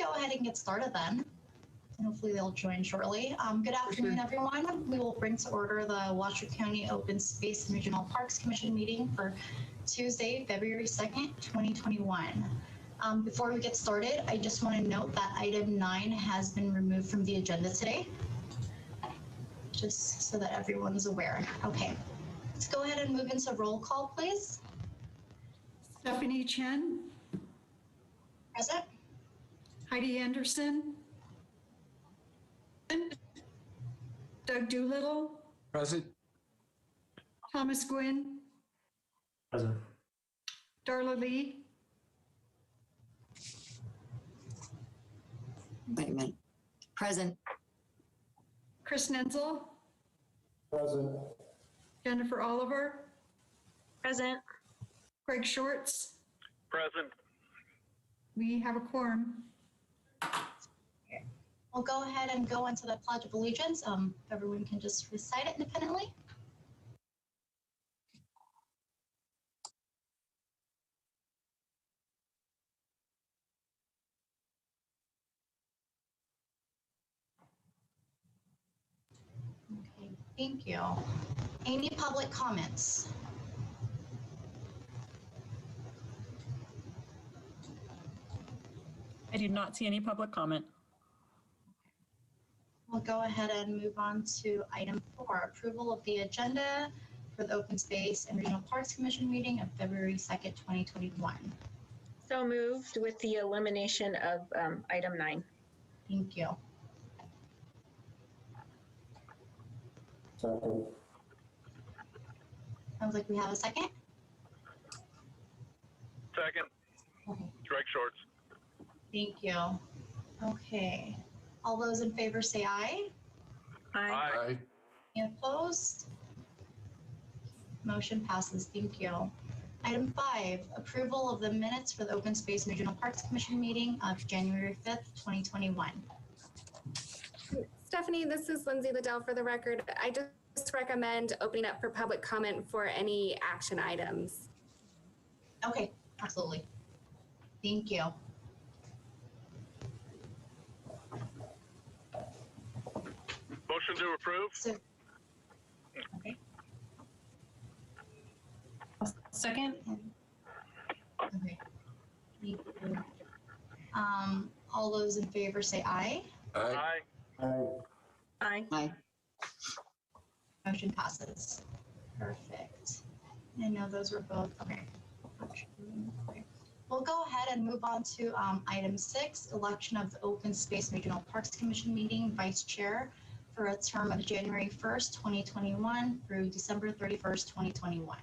go ahead and get started then. And hopefully they'll join shortly. Good afternoon, everyone. We will bring to order the Washoe County Open Space and Regional Parks Commission meeting for Tuesday, February 2nd, 2021. Before we get started, I just want to note that item 9 has been removed from the agenda today, just so that everyone's aware. Okay, let's go ahead and move into roll call, please. Stephanie Chen. Present. Heidi Anderson. Doug Doolittle. Present. Thomas Gwynn. Present. Darla Lee. Wait a minute. Present. Chris Nenzel. Present. Jennifer Oliver. Present. Greg Shorts. Present. We have a quorum. We'll go ahead and go into the Pledge of Allegiance. Everyone can just recite it independently. Okay, thank you. Any public comments? I do not see any public comment. We'll go ahead and move on to item 4, approval of the agenda for the Open Space and Regional Parks Commission meeting of February 2nd, 2021. So moved with the elimination of item 9. Thank you. Second. Sounds like we have a second. Second. Okay. Greg Shorts. Thank you. Okay. All those in favor say aye. Aye. Aye. Any opposed? Motion passes. Thank you. Item 5, approval of the minutes for the Open Space and Regional Parks Commission meeting of January 5th, 2021. Stephanie, this is Lindsay Liddell for the record. I just recommend opening up for public comment for any action items. Okay, absolutely. Thank you. Motion to approve. So, okay. Second. Okay. Thank you. All those in favor say aye. Aye. Aye. Aye. Motion passes. Perfect. I know those were both, okay. We'll go ahead and move on to item 6, election of the Open Space and Regional Parks Commission meeting vice chair for a term of January 1st, 2021 through December 31st, 2021.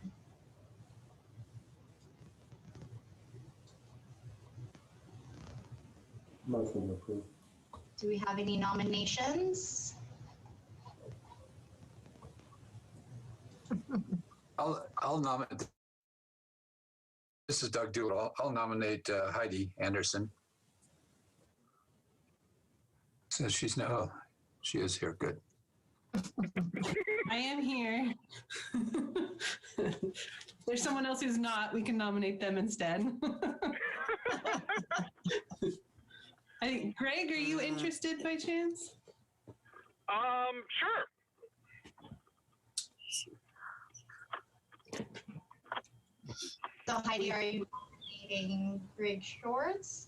Motion approved. Do we have any nominations? I'll nominate. This is Doug Doolittle. I'll nominate Heidi Anderson. So she's no, she is here. Good. I am here. There's someone else who's not. We can nominate them instead. Greg, are you interested by chance? Sure. So Heidi, are you nominating Greg Shorts?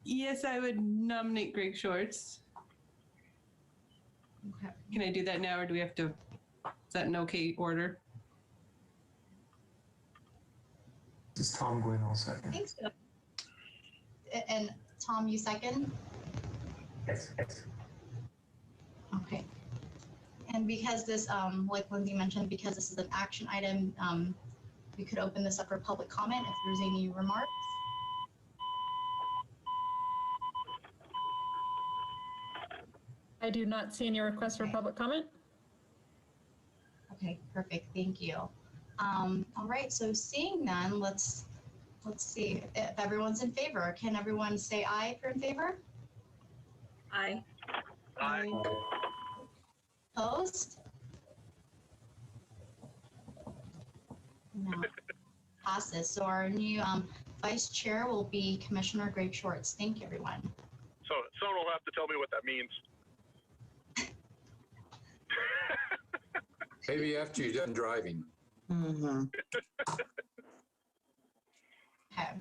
Yes, I would nominate Greg Shorts. Okay. Can I do that now, or do we have to? Is that an okay order? This is Tom Gwynn, I'll second. I think so. And Tom, you second? Yes. Okay. And because this, like Lindsay mentioned, because this is an action item, we could open this up for public comment if there's any remarks. I do not see any requests for public comment. Okay, perfect. Thank you. All right, so seeing none, let's see if everyone's in favor. Can everyone say aye if you're in favor? Aye. Aye. Opposed? No. Passes. So our new vice chair will be Commissioner Greg Shorts. Thank you, everyone. So someone will have to tell me what that means. Maybe after you're done driving. Mhm. Okay.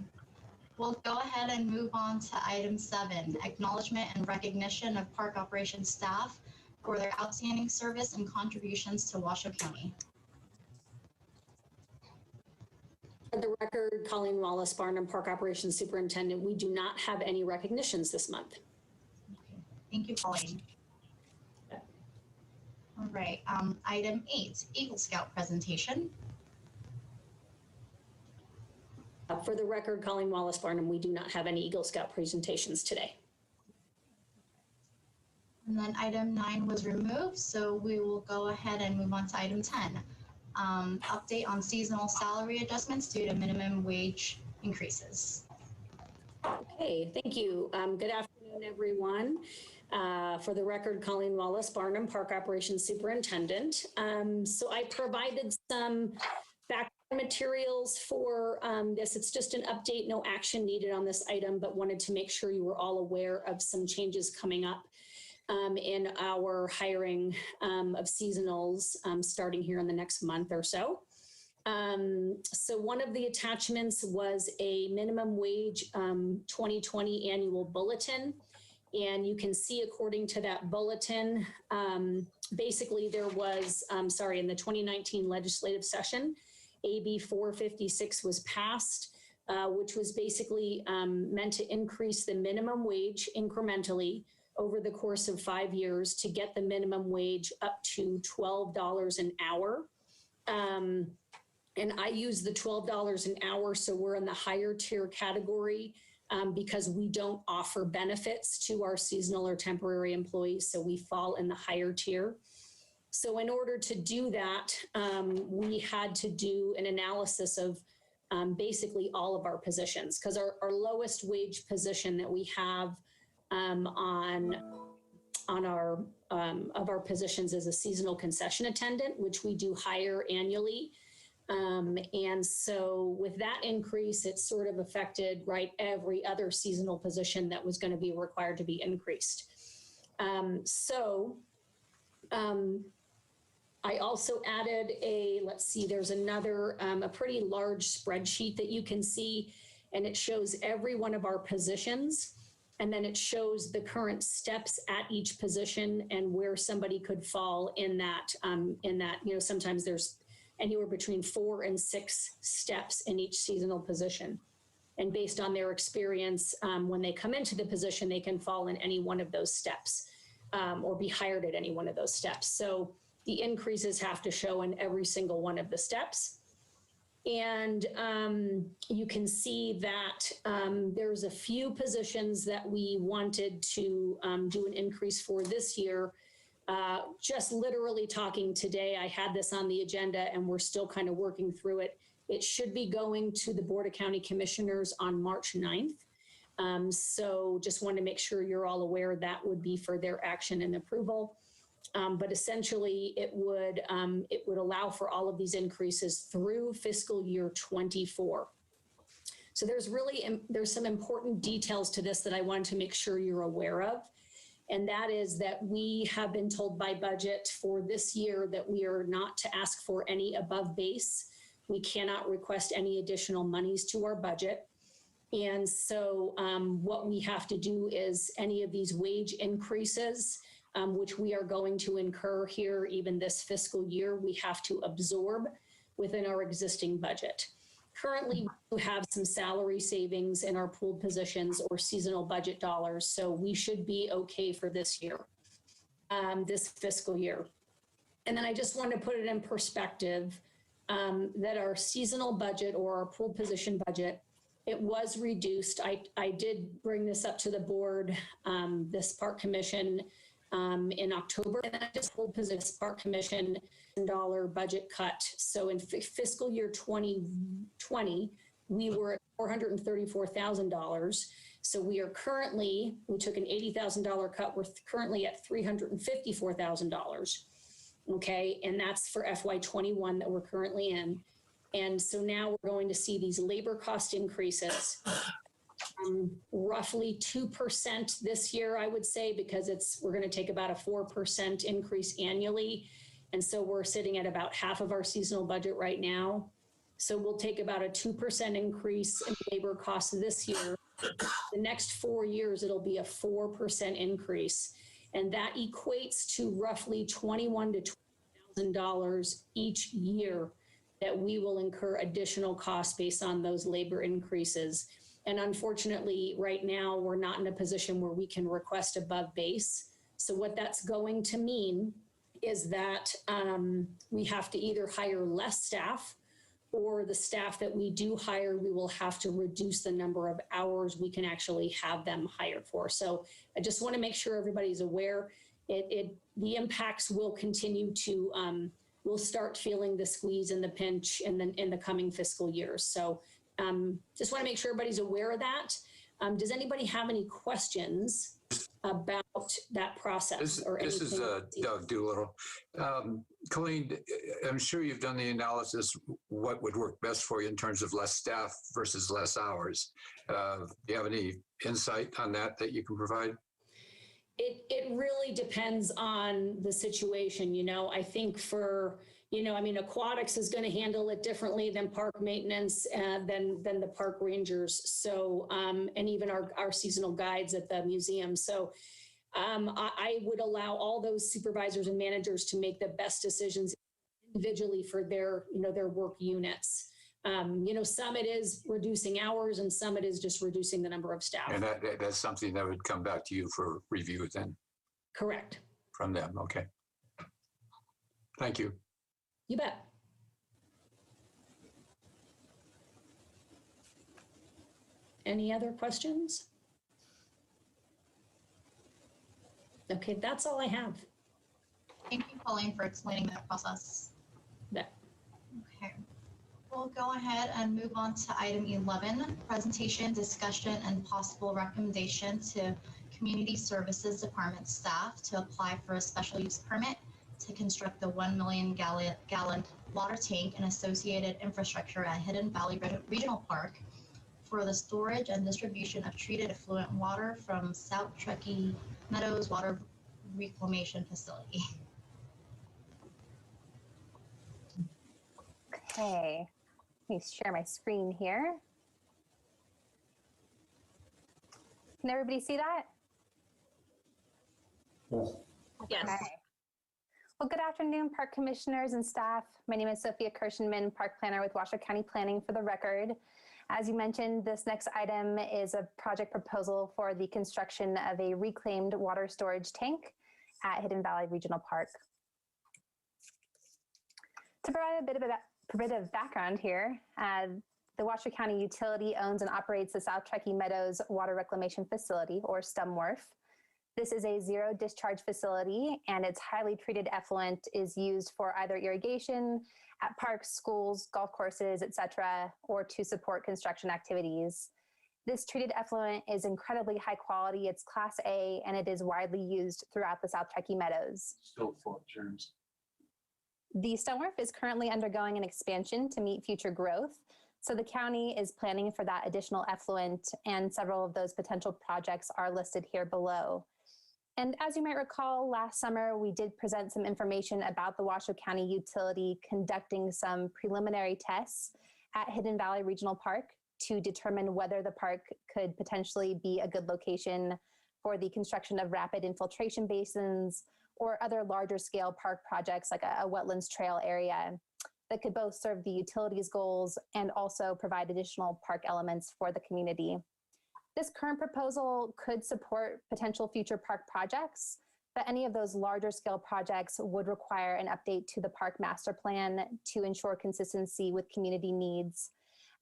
We'll go ahead and move on to item 7, acknowledgement and recognition of park operations staff for their outstanding service and contributions to Washoe County. For the record, Colleen Wallace, Barnum Park Operations Superintendent, we do not have any recognitions this month. Okay. Thank you, Colleen. All right, item 8, Eagle Scout presentation. For the record, Colleen Wallace, Barnum, we do not have any Eagle Scout presentations today. And then item 9 was removed, so we will go ahead and move on to item 10. Update on seasonal salary adjustments due to minimum wage increases. Okay, thank you. Good afternoon, everyone. For the record, Colleen Wallace, Barnum Park Operations Superintendent. So I provided some background materials for this. It's just an update, no action needed on this item, but wanted to make sure you were all aware of some changes coming up in our hiring of seasonals starting here in the next month or so. So one of the attachments was a minimum wage 2020 annual bulletin. And you can see according to that bulletin, basically there was, in the 2019 legislative session, AB 456 was passed, which was basically meant to increase the minimum wage incrementally over the course of 5 years to get the minimum wage up to $12 an hour. And I use the $12 an hour, so we're in the higher tier category because we don't offer benefits to our seasonal or temporary employees, so we fall in the higher tier. So in order to do that, we had to do an analysis of basically all of our positions, because our lowest wage position that we have on our of our positions is a seasonal concession attendant, which we do hire annually. And so with that increase, it sort of affected every other seasonal position that was going to be required to be increased. I also added there's another, a pretty large spreadsheet that you can see, and it shows every one of our positions. And then it shows the current steps at each position and where somebody could fall in that, sometimes there's anywhere between 4 and 6 steps in each seasonal position. And based on their experience, when they come into the position, they can fall in any one of those steps or be hired at any one of those steps. So the increases have to show in every single one of the steps. And you can see that there's a few positions that we wanted to do an increase for this year. Just literally talking today, I had this on the agenda and we're still kind of working through it. It should be going to the Board of County Commissioners on March 9th. So just want to make sure you're all aware that would be for their action and approval. But essentially it would allow for all of these increases through fiscal year 24. So there's some important details to this that I wanted to make sure you're aware of. And that is that we have been told by budget for this year that we are not to ask for any above base. We cannot request any additional monies to our budget. And so what we have to do is any of these wage increases, which we are going to incur here even this fiscal year, we have to absorb within our existing budget. Currently, we have some salary savings in our pooled positions or seasonal budget dollars, so we should be okay for this year, this fiscal year. And then I just want to put it in perspective that our seasonal budget or our pooled position budget, it was reduced. I did bring this up to the board, this park commission in October, and I just pulled position park commission dollar budget cut. So in fiscal year 2020, we were at $434,000. So we took an $80,000 cut. We're currently at $354,000. Okay, and that's for FY21 that we're currently in. And so now we're going to see these labor cost increases roughly 2% this year, I would say, because we're going to take about a 4% increase annually. And so we're sitting at about half of our seasonal budget right now. So we'll take about a 2% increase in labor costs this year. The next 4 years, it'll be a 4% increase. And that equates to roughly $21,000 to $20,000 each year that we will incur additional costs based on those labor increases. And unfortunately, right now, we're not in a position where we can request above base. So what that's going to mean is that we have to either hire less staff, or the staff that we do hire, we will have to reduce the number of hours we can actually have them hired for. So I just want to make sure everybody's aware. The impacts will continue to, we'll start feeling the squeeze and the pinch in the coming fiscal years. So just want to make sure everybody's aware of that. Does anybody have any questions about that process? This is Doug Doolittle. Colleen, I'm sure you've done the analysis, what would work best for you in terms of less staff versus less hours. Do you have any insight on that you can provide? It really depends on the situation. I think aquatics is going to handle it differently than park maintenance, than the park rangers. So, and even our seasonal guides at the museum. So I would allow all those supervisors and managers to make the best decisions individually for their work units. Some it is reducing hours and some it is just reducing the number of staff. And that's something that would come back to you for review then? Correct. From them, okay. Thank you. You bet. Any other questions? Okay, that's all I have. Thank you, Colleen, for explaining that process. Yeah. Okay. We'll go ahead and move on to item 11, presentation, discussion, and possible recommendation to Community Services Department staff to apply for a special use permit to construct the 1 million gallon water tank and associated infrastructure at Hidden Valley Regional Park for the storage and distribution of treated effluent water from South Truckee Meadows Water Reclamation Facility. Okay, let me share my screen here. Can everybody see that? Yes. Okay. Well, good afternoon, park commissioners and staff. My name is Sophia Kirschenman, park planner with Washoe County Planning for the record. As you mentioned, this next item is a project proposal for the construction of a reclaimed water storage tank at Hidden Valley Regional Park. To provide a bit of background here, the Washoe County Utility owns and operates the South Truckee Meadows Water Reclamation Facility, or STUMWRF. This is a zero discharge facility, and its highly treated effluent is used for either irrigation at parks, schools, golf courses, etc., or to support construction activities. This treated effluent is incredibly high quality. It's Class A, and it is widely used throughout the South Truckee Meadows. Still full of germs. The STUMWRF is currently undergoing an expansion to meet future growth. So the county is planning for that additional effluent, and several of those potential projects are listed here below. And as you might recall, last summer, we did present some information about the Washoe County Utility conducting some preliminary tests at Hidden Valley Regional Park to determine whether the park could potentially be a good location for the construction of rapid infiltration basins or other larger scale park projects like a wetlands trail area that could both serve the utilities goals and also provide additional park elements for the community. This current proposal could support potential future park projects, but any of those larger scale projects would require an update to the park master plan to ensure consistency with community needs.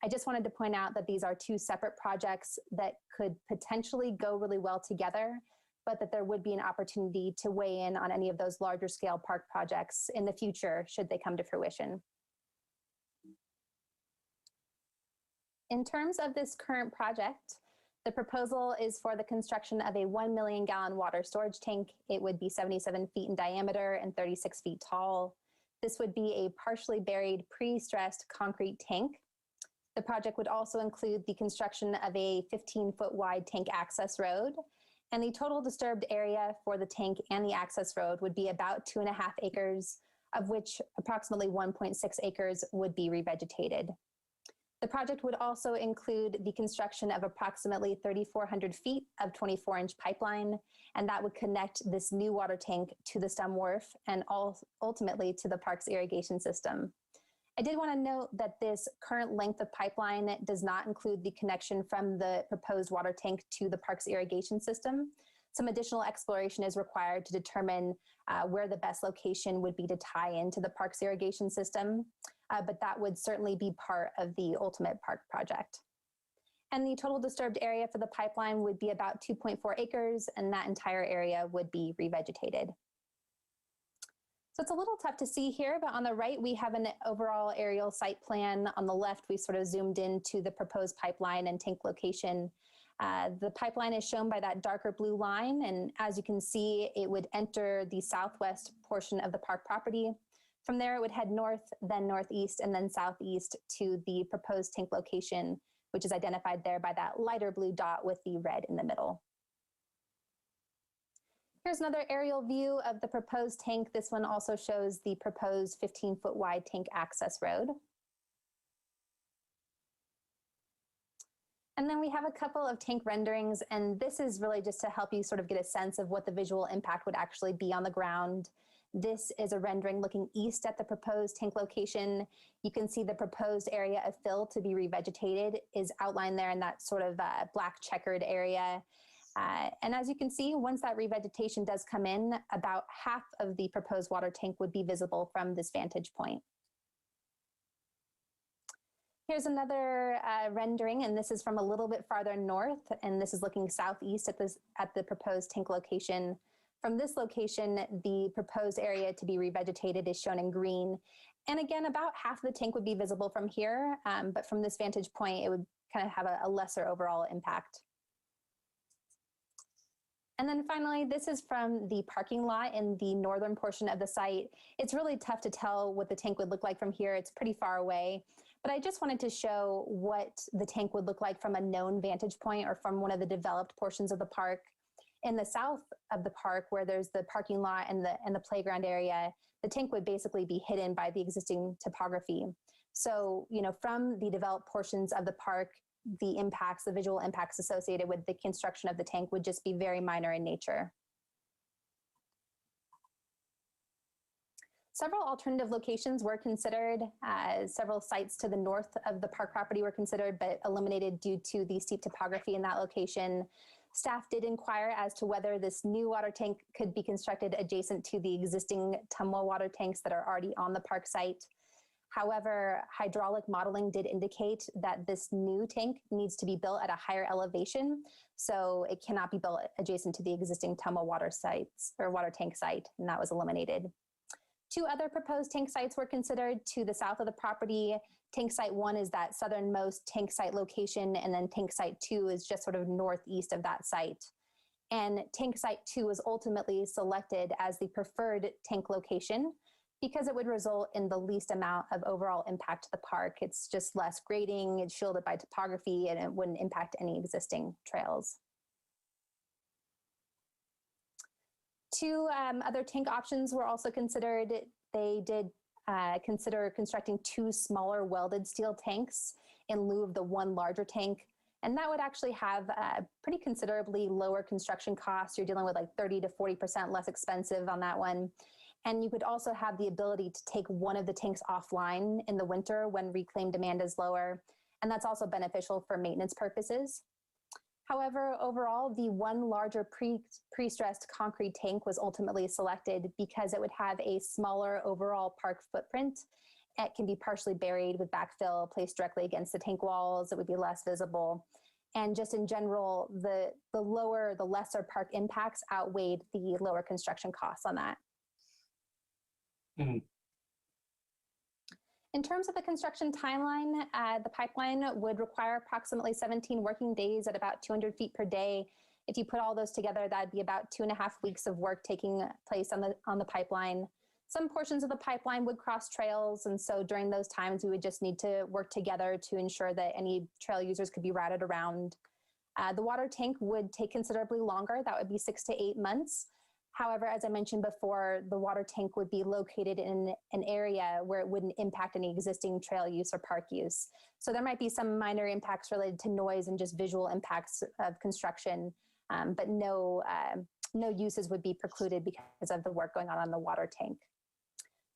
I just wanted to point out that these are two separate projects that could potentially go really well together, but that there would be an opportunity to weigh in on any of those larger scale park projects in the future should they come to fruition. In terms of this current project, the proposal is for the construction of a 1 million gallon water storage tank. It would be 77 feet in diameter and 36 feet tall. This would be a partially buried pre-stressed concrete tank. The project would also include the construction of a 15-foot wide tank access road, and the total disturbed area for the tank and the access road would be about 2.5 acres, of which approximately 1.6 acres would be revegetated. The project would also include the construction of approximately 3,400 feet of 24-inch pipeline, and that would connect this new water tank to the stem wharf and ultimately to the park's irrigation system. I did want to note that this current length of pipeline does not include the connection from the proposed water tank to the park's irrigation system. Some additional exploration is required to determine where the best location would be to tie into the park's irrigation system, but that would certainly be part of the ultimate park project. And the total disturbed area for the pipeline would be about 2.4 acres, and that entire area would be revegetated. So it's a little tough to see here, but on the right, we have an overall aerial site plan. On the left, we sort of zoomed into the proposed pipeline and tank location. The pipeline is shown by that darker blue line, and as you can see, it would enter the southwest portion of the park property. From there, it would head north, then northeast, and then southeast to the proposed tank location, which is identified there by that lighter blue dot with the red in the middle. Here's another aerial view of the proposed tank. This one also shows the proposed 15-foot wide tank access road. And then we have a couple of tank renderings, and this is really just to help you sort of get a sense of what the visual impact would actually be on the ground. This is a rendering looking east at the proposed tank location. You can see the proposed area of fill to be revegetated is outlined there in that sort of black checkered area. And as you can see, once that revegetation does come in, about half of the proposed water tank would be visible from this vantage point. Here's another rendering, and this is from a little bit farther north, and this is looking southeast at the proposed tank location. From this location, the proposed area to be revegetated is shown in green. And again, about half of the tank would be visible from here, but from this vantage point, it would kind of have a lesser overall impact. And then finally, this is from the parking lot in the northern portion of the site. It's really tough to tell what the tank would look like from here. It's pretty far away, but I just wanted to show what the tank would look like from a known vantage point or from one of the developed portions of the park. In the south of the park, where there's the parking lot and the playground area, the tank would basically be hidden by the existing topography. So, you know, from the developed portions of the park, the visual impacts associated with the construction of the tank would just be very minor in nature. Several alternative locations were considered. Several sites to the north of the park property were considered, but eliminated due to the steep topography in that location. Staff did inquire as to whether this new water tank could be constructed adjacent to the existing Tumwell water tanks that are already on the park site. However, hydraulic modeling did indicate that this new tank needs to be built at a higher elevation, so it cannot be built adjacent to the existing Tumwell water sites or water tank site, and that was eliminated. Two other proposed tank sites were considered to the south of the property. Tank site 1 is that southernmost tank site location, and then tank site 2 is just sort of northeast of that site. And tank site 2 was ultimately selected as the preferred tank location because it would result in the least amount of overall impact to the park. It's just less grading, it's shielded by topography, and it wouldn't impact any existing trails. Two other tank options were also considered. They did consider constructing 2 smaller welded steel tanks in lieu of the 1 larger tank. And that would actually have pretty considerably lower construction costs. You're dealing with like 30 to 40% less expensive on that one. And you could also have the ability to take one of the tanks offline in the winter when reclaim demand is lower. And that's also beneficial for maintenance purposes. However, overall, the 1 larger pre-stressed concrete tank was ultimately selected because it would have a smaller overall park footprint. It can be partially buried with backfill placed directly against the tank walls. It would be less visible. And just in general, the lesser park impacts outweighed the lower construction costs on that. In terms of the construction timeline, the pipeline would require approximately 17 working days at about 200 feet per day. If you put all those together, that'd be about 2.5 weeks of work taking place on the pipeline. Some portions of the pipeline would cross trails, and so during those times, we would just need to work together to ensure that any trail users could be routed around. The water tank would take considerably longer. That would be 6 to 8 months. However, as I mentioned before, the water tank would be located in an area where it wouldn't impact any existing trail use or park use. So there might be some minor impacts related to noise and just visual impacts of construction, but no uses would be precluded because of the work going on the water tank.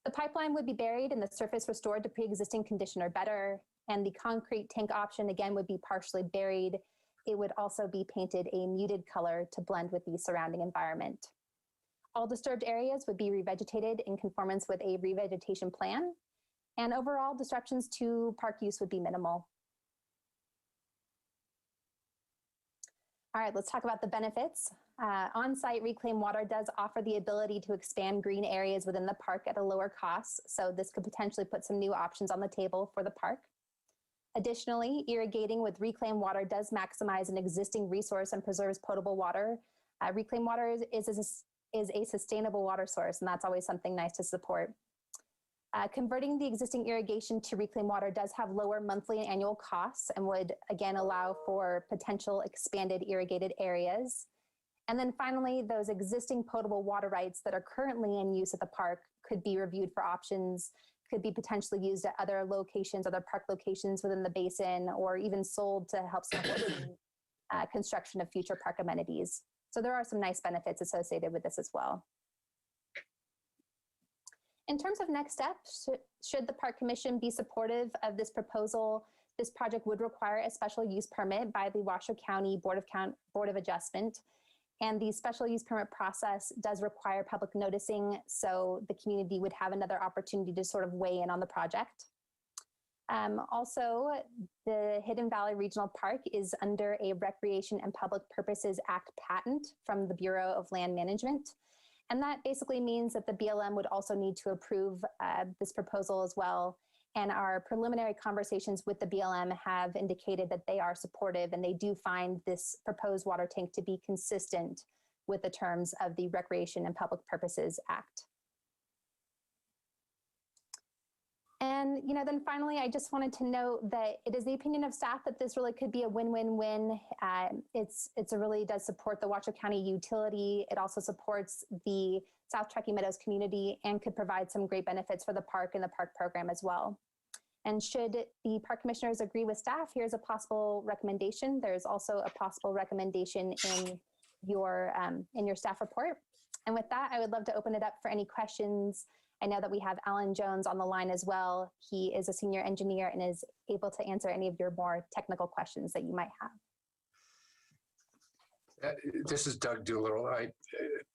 The pipeline would be buried and the surface restored to pre-existing condition or better. And the concrete tank option, again, would be partially buried. It would also be painted a muted color to blend with the surrounding environment. All disturbed areas would be revegetated in conformance with a revegetation plan. And overall disruptions to park use would be minimal. All right, let's talk about the benefits. On-site reclaimed water does offer the ability to expand green areas within the park at a lower cost. So this could potentially put some new options on the table for the park. Additionally, irrigating with reclaimed water does maximize an existing resource and preserves potable water. Reclaimed water is a sustainable water source, and that's always something nice to support. Converting the existing irrigation to reclaimed water does have lower monthly and annual costs and would again allow for potential expanded irrigated areas. And then finally, those existing potable water rights that are currently in use at the park could be reviewed for options, could be potentially used at other locations, other park locations within the basin, or even sold to help support construction of future park amenities. So there are some nice benefits associated with this as well. In terms of next steps, should the Park Commission be supportive of this proposal, this project would require a special use permit by the Washoe County Board of Adjustment. And the special use permit process does require public noticing, so the community would have another opportunity to sort of weigh in on the project. Also, the Hidden Valley Regional Park is under a Recreation and Public Purposes Act patent from the Bureau of Land Management. And that basically means that the BLM would also need to approve this proposal as well. And our preliminary conversations with the BLM have indicated that they are supportive and they do find this proposed water tank to be consistent with the terms of the Recreation and Public Purposes Act. And then finally, I just wanted to note that it is the opinion of staff that this really could be a win-win-win. It really does support the Washoe County utility. It also supports the South Truckee Meadows community and could provide some great benefits for the park and the park program as well. And should the park commissioners agree with staff, here's a possible recommendation. There's also a possible recommendation in your staff report. And with that, I would love to open it up for any questions. I know that we have Alan Jones on the line as well. He is a senior engineer and is able to answer any of your more technical questions that you might have. This is Doug Doolittle.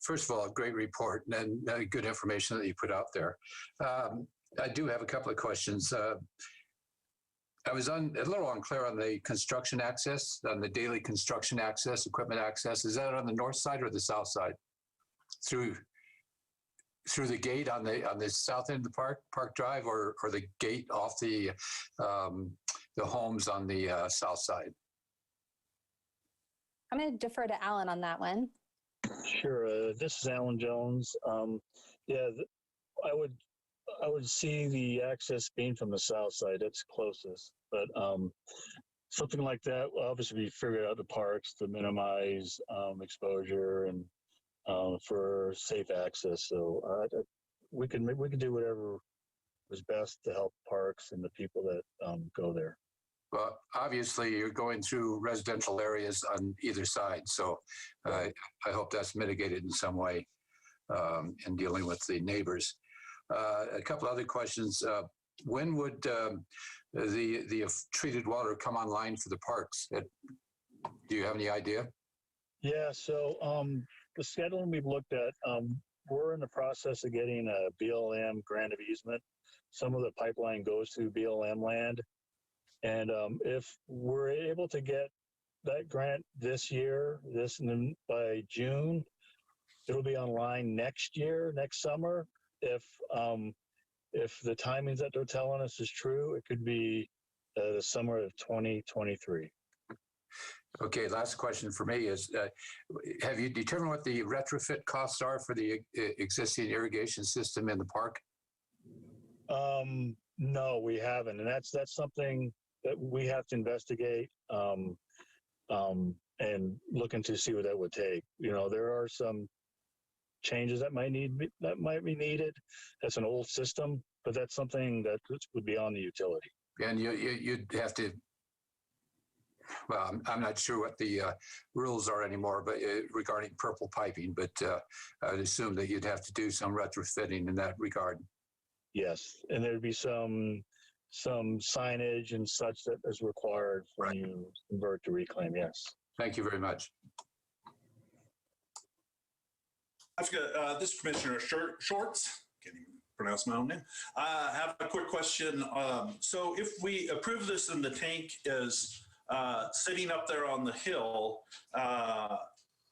First of all, a great report and good information that you put out there. I do have a couple of questions. I was a little unclear on the construction access, on the daily construction access, equipment access. Is that on the north side or the south side? Through the gate on the south end of the Park Drive, or the gate off the homes on the south side? I'm going to defer to Alan on that one. Sure. This is Alan Jones. I would see the access being from the south side. It's closest, but something like that will obviously be figured out the parks to minimize exposure and for safe access. So we can do whatever was best to help parks and the people that go there. Well, obviously you're going through residential areas on either side, so I hope that's mitigated in some way in dealing with the neighbors. A couple other questions. When would the treated water come online for the parks? Do you have any idea? Yeah, so the scheduling we've looked at, we're in the process of getting a BLM grant of easement. Some of the pipeline goes through BLM land. And if we're able to get that grant this year, by June, it'll be online next year, next summer. If the timings that they're telling us is true, it could be the summer of 2023. Okay, last question for me is, have you determined what the retrofit costs are for the existing irrigation system in the park? No, we haven't, and that's something that we have to investigate and look into see what that would take. You know, there are some changes that might be needed. That's an old system, but that's something that would be on the utility. And you'd have to. Well, I'm not sure what the rules are anymore, but regarding purple piping, but I'd assume that you'd have to do some retrofitting in that regard. Yes, and there'd be some signage and such that is required when you convert to reclaim. Yes. Thank you very much. I've got this is Commissioner Shorts. Can't even pronounce my own name. I have a quick question. So if we approve this and the tank is sitting up there on the hill,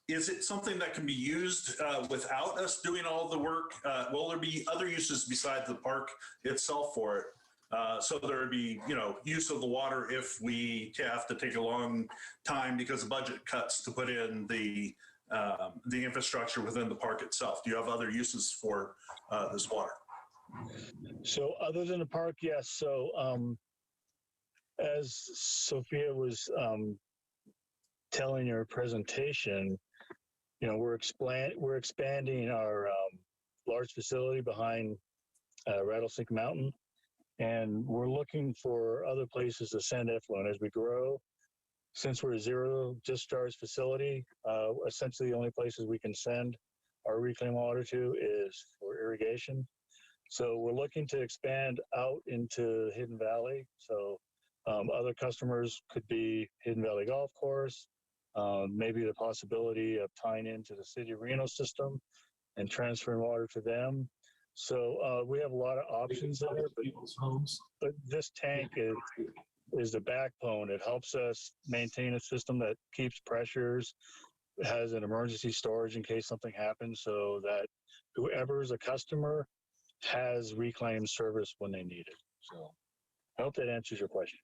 is it something that can be used without us doing all the work? Will there be other uses besides the park itself for it? So there would be, use of the water if we have to take a long time because of budget cuts to put in the infrastructure within the park itself. Do you have other uses for this water? So other than the park, yes. So as Sophia was telling your presentation, we're expanding our large facility behind Rattlesnake Mountain, and we're looking for other places to send effluent as we grow. Since we're a zero discharge facility, essentially the only places we can send our reclaimed water to is for irrigation. So we're looking to expand out into Hidden Valley. So other customers could be Hidden Valley Golf Course, maybe the possibility of tying into the City of Reno system and transferring water to them. So we have a lot of options there, but this tank is the backbone. It helps us maintain a system that keeps pressures, has an emergency storage in case something happens, so that whoever is a customer has reclaimed service when they need it. So I hope that answers your question.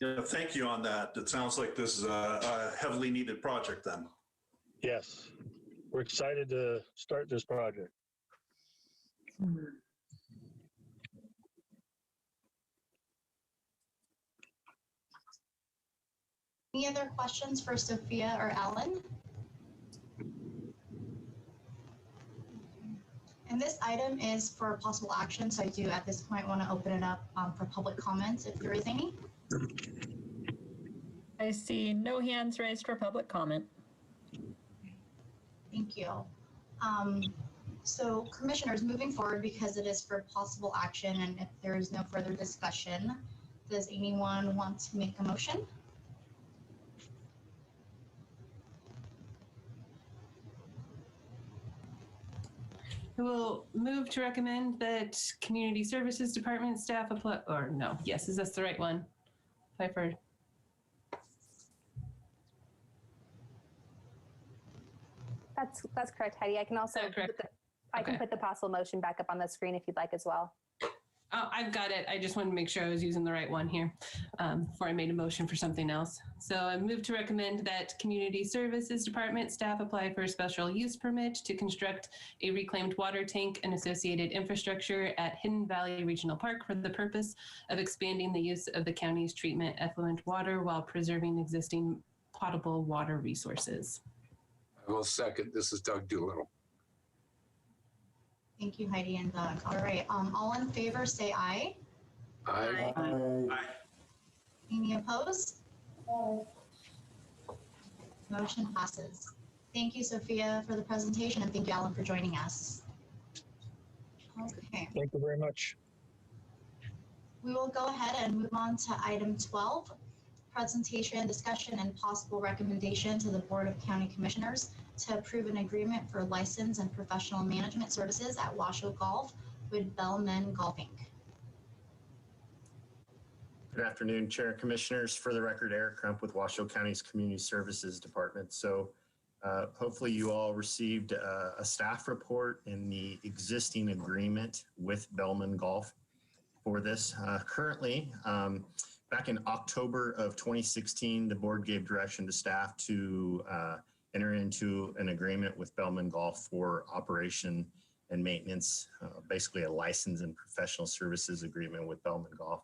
Yeah, thank you on that. It sounds like this is a heavily needed project then. Yes, we're excited to start this project. Any other questions for Sophia or Alan? And this item is for possible action, so I do at this point want to open it up for public comments if there is any. I see no hands raised for public comment. Thank you. So commissioners, moving forward, because it is for possible action and if there is no further discussion, does anyone want to make a motion? I will move to recommend that Community Services Department staff apply, or no, yes, is this the right one? Apply for. That's correct, Heidi. I can also put the possible motion back up on the screen if you'd like as well. Oh, I've got it. I just wanted to make sure I was using the right one here before I made a motion for something else. So I move to recommend that Community Services Department staff apply for a special use permit to construct a reclaimed water tank and associated infrastructure at Hidden Valley Regional Park for the purpose of expanding the use of the county's treatment effluent water while preserving existing potable water resources. I will second. This is Doug Doolittle. Thank you, Heidi and Doug. All right, all in favor, say aye. Aye. Aye. Any opposed? Motion passes. Thank you, Sophia, for the presentation, and thank you, Alan, for joining us. Okay. Thank you very much. We will go ahead and move on to item 12, presentation, discussion, and possible recommendation to the Board of County Commissioners to approve an agreement for license and professional management services at Washoe Golf with Bellmen Golf Inc. Good afternoon, Chair and Commissioners. For the record, Eric Crump with Washoe County's Community Services Department. So Hopefully you all received a staff report in the existing agreement with Bellman Golf for this. Currently, back in October of 2016, the board gave direction to staff to enter into an agreement with Bellman Golf for operation and maintenance, basically a license and professional services agreement with Bellman Golf.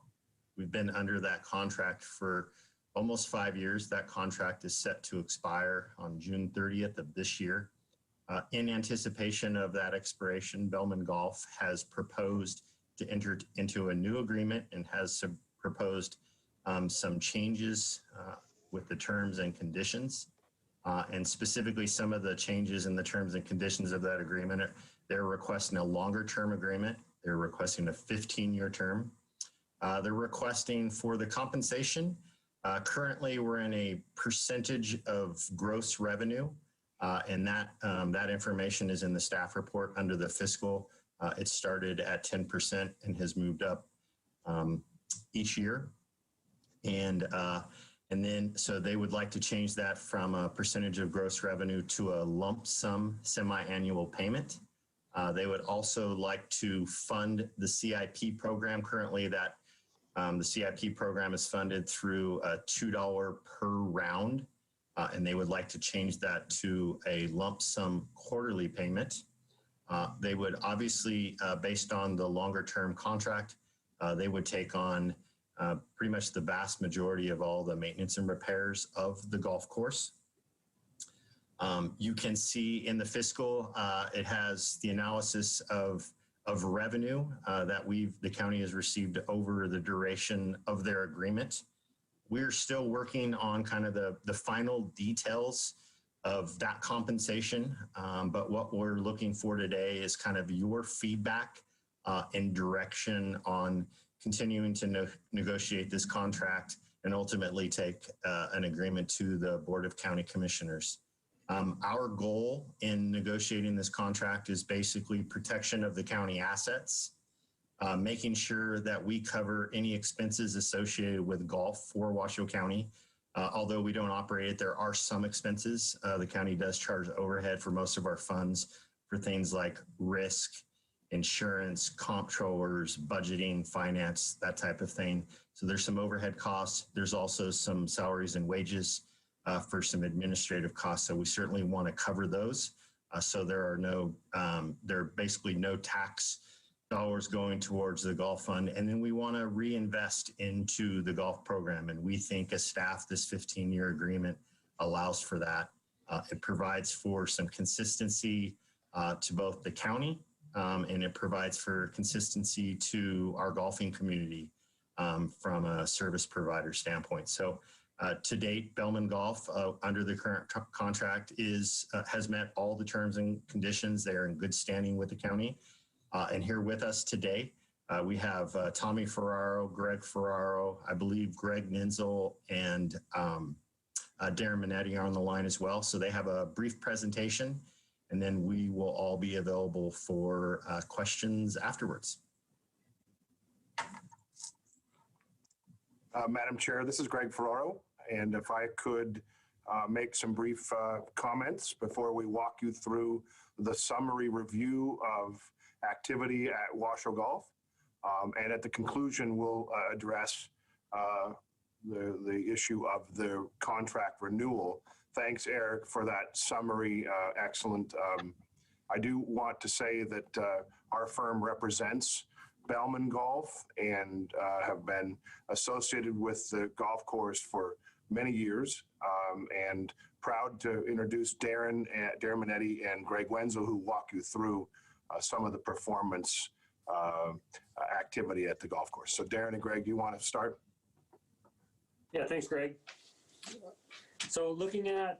We've been under that contract for almost 5 years. That contract is set to expire on June 30th of this year. In anticipation of that expiration, Bellman Golf has proposed to enter into a new agreement and has proposed some changes with the terms and conditions. And specifically, some of the changes in the terms and conditions of that agreement, they're requesting a longer term agreement. They're requesting a 15-year term. They're requesting for the compensation. Currently, we're in a percentage of gross revenue, and that information is in the staff report under the fiscal. It started at 10% and has moved up each year. And then, so they would like to change that from a percentage of gross revenue to a lump sum semi-annual payment. They would also like to fund the CIP program. Currently, that the CIP program is funded through a $2 per round, and they would like to change that to a lump sum quarterly payment. They would obviously, based on the longer term contract, they would take on pretty much the vast majority of all the maintenance and repairs of the golf course. You can see in the fiscal, it has the analysis of revenue that the county has received over the duration of their agreement. We're still working on kind of the final details of that compensation, but what we're looking for today is kind of your feedback and direction on continuing to negotiate this contract and ultimately take an agreement to the Board of County Commissioners. Our goal in negotiating this contract is basically protection of the county assets, making sure that we cover any expenses associated with golf for Washoe County. Although we don't operate it, there are some expenses. The county does charge overhead for most of our funds for things like risk, insurance, comptrollers, budgeting, finance, that type of thing. So there's some overhead costs. There's also some salaries and wages for some administrative costs. So we certainly want to cover those. So there are basically no tax dollars going towards the golf fund. And then we want to reinvest into the golf program. And we think as staff, this 15-year agreement allows for that. It provides for some consistency to both the county and it provides for consistency to our golfing community from a service provider standpoint. So to date, Bellman Golf, under the current contract, has met all the terms and conditions. They are in good standing with the county. And here with us today, we have Tommy Ferraro, Greg Ferraro, I believe Greg Ninzel, and Darren Minetti are on the line as well. So they have a brief presentation, and then we will all be available for questions afterwards. Madam Chair, this is Greg Ferraro, and if I could make some brief comments before we walk you through the summary review of activity at Washoe Golf, and at the conclusion we'll address the issue of the contract renewal. Thanks, Eric, for that summary. Excellent. I do want to say that our firm represents Bellman Golf and have been associated with the golf course for many years, and proud to introduce Darren Minetti and Greg Wenzel, who walk you through some of the performance activity at the golf course. So Darren and Greg, you want to start? Yeah, thanks, Greg. So looking at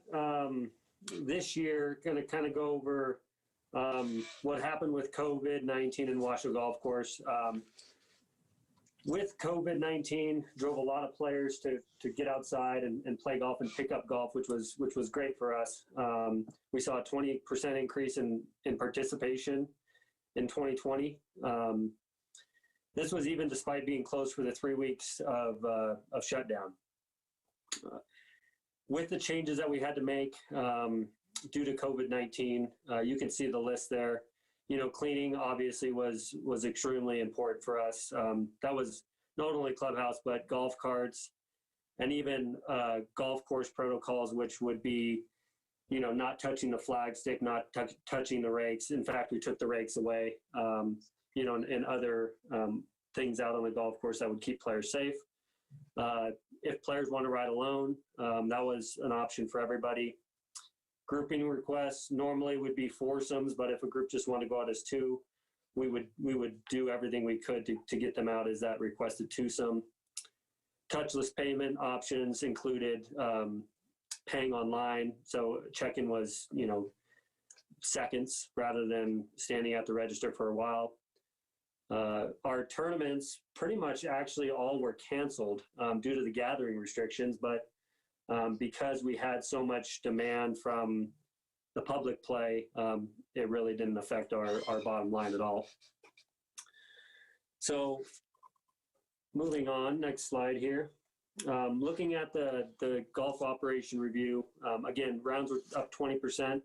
this year, going to kind of go over what happened with COVID-19 in Washoe Golf Course. With COVID-19, drove a lot of players to get outside and play golf and pick up golf, which was great for us. We saw a 20% increase in participation in 2020. This was even despite being closed for the 3 weeks of shutdown. With the changes that we had to make, due to COVID-19. You can see the list there. You know, cleaning obviously was extremely important for us. That was not only clubhouse, but golf carts and even golf course protocols, which would be, you know, not touching the flag stick, not touching the rakes. In fact, we took the rakes away, you know, and other things out on the golf course that would keep players safe. If players want to ride alone, that was an option for everybody. Grouping requests normally would be foursomes, but if a group just wanted to go out as two, we would do everything we could to get them out as that requested twosome. Touchless payment options included paying online, so check-in was, you know, seconds rather than standing at the register for a while. Our tournaments pretty much actually all were canceled due to the gathering restrictions, but because we had so much demand from the public play, it really didn't affect our bottom line at all. So moving on, next slide here. Looking at the golf operation review, again, rounds were up 20%.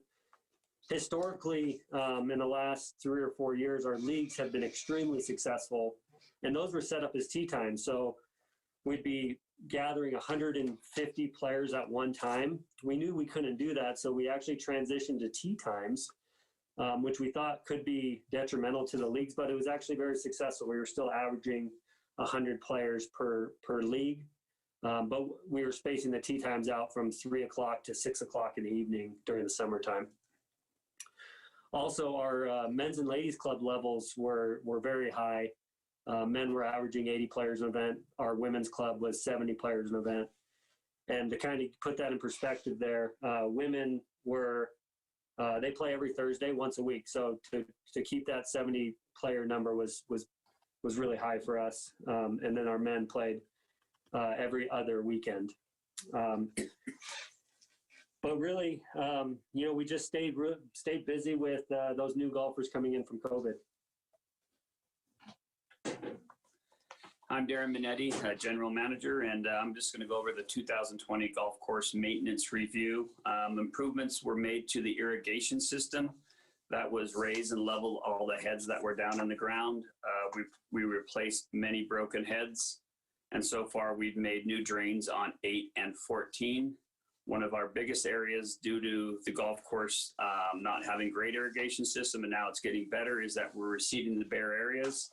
Historically, in the last 3 or 4 years, our leagues have been extremely successful, and those were set up as tee times. So we'd be gathering 150 players at one time. We knew we couldn't do that, so we actually transitioned to tee times, which we thought could be detrimental to the leagues, but it was actually very successful. We were still averaging 100 players per league, but we were spacing the tee times out from 3 o'clock to 6 o'clock in the evening during the summertime. Also, our men's and ladies club levels were very high. Men were averaging 80 players an event. Our women's club was 70 players an event. And to kind of put that in perspective there, women were, they play every Thursday once a week. So to keep that 70 player number was really high for us. And then our men played every other weekend. But really, you know, we just stayed busy with those new golfers coming in from COVID. I'm Darren Minetti, General Manager, and I'm just going to go over the 2020 golf course maintenance review. Improvements were made to the irrigation system. That was raise and level all the heads that were down on the ground. We replaced many broken heads, and so far we've made new drains on 8 and 14. One of our biggest areas due to the golf course not having great irrigation system, and now it's getting better, is that we're reseeding the bare areas.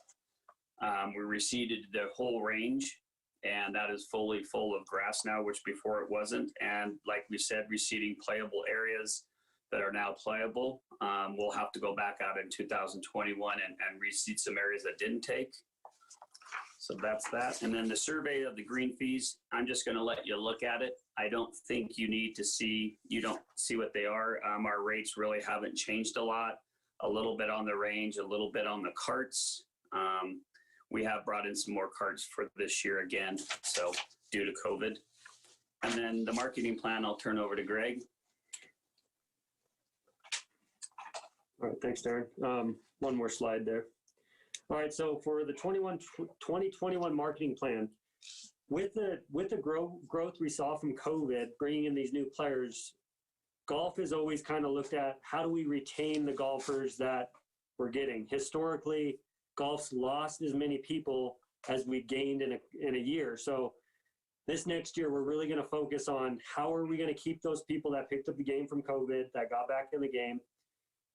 We reseeded the whole range, and that is fully full of grass now, which before it wasn't. And like we said, reseeding playable areas that are now playable. We'll have to go back out in 2021 and reseed some areas that didn't take. So that's that. And then the survey of the green fees, I'm just going to let you look at it. I don't think you need to see, you don't see what they are. Our rates really haven't changed a lot. A little bit on the range, a little bit on the carts. We have brought in some more carts for this year again, so due to COVID. And then the marketing plan, I'll turn over to Greg. All right, thanks, Darren. One more slide there. All right, so for the 2021 marketing plan, with the growth we saw from COVID, bringing in these new players, golf is always kind of looked at, how do we retain the golfers that we're getting? Historically, golf's lost as many people as we gained in a year. So this next year, we're really going to focus on how are we going to keep those people that picked up the game from COVID, that got back in the game,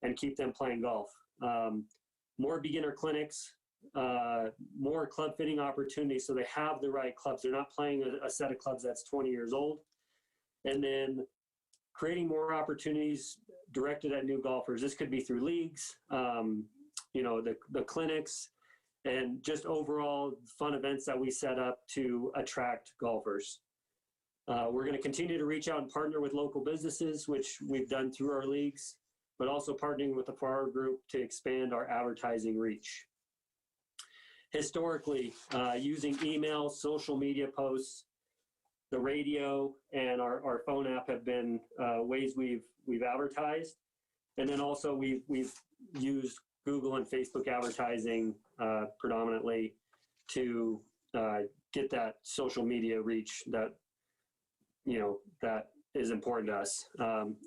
and keep them playing golf. More beginner clinics, more club fitting opportunities so they have the right clubs. They're not playing a set of clubs that's 20 years old. And then creating more opportunities directed at new golfers. This could be through leagues, you know, the clinics, and just overall fun events that we set up to attract golfers. We're going to continue to reach out and partner with local businesses, which we've done through our leagues, but also partnering with the Farrar Group to expand our advertising reach. Historically, using email, social media posts, the radio, and our phone app have been ways we've advertised. And then also we've used Google and Facebook advertising predominantly to get that social media reach that, you know, that is important to us.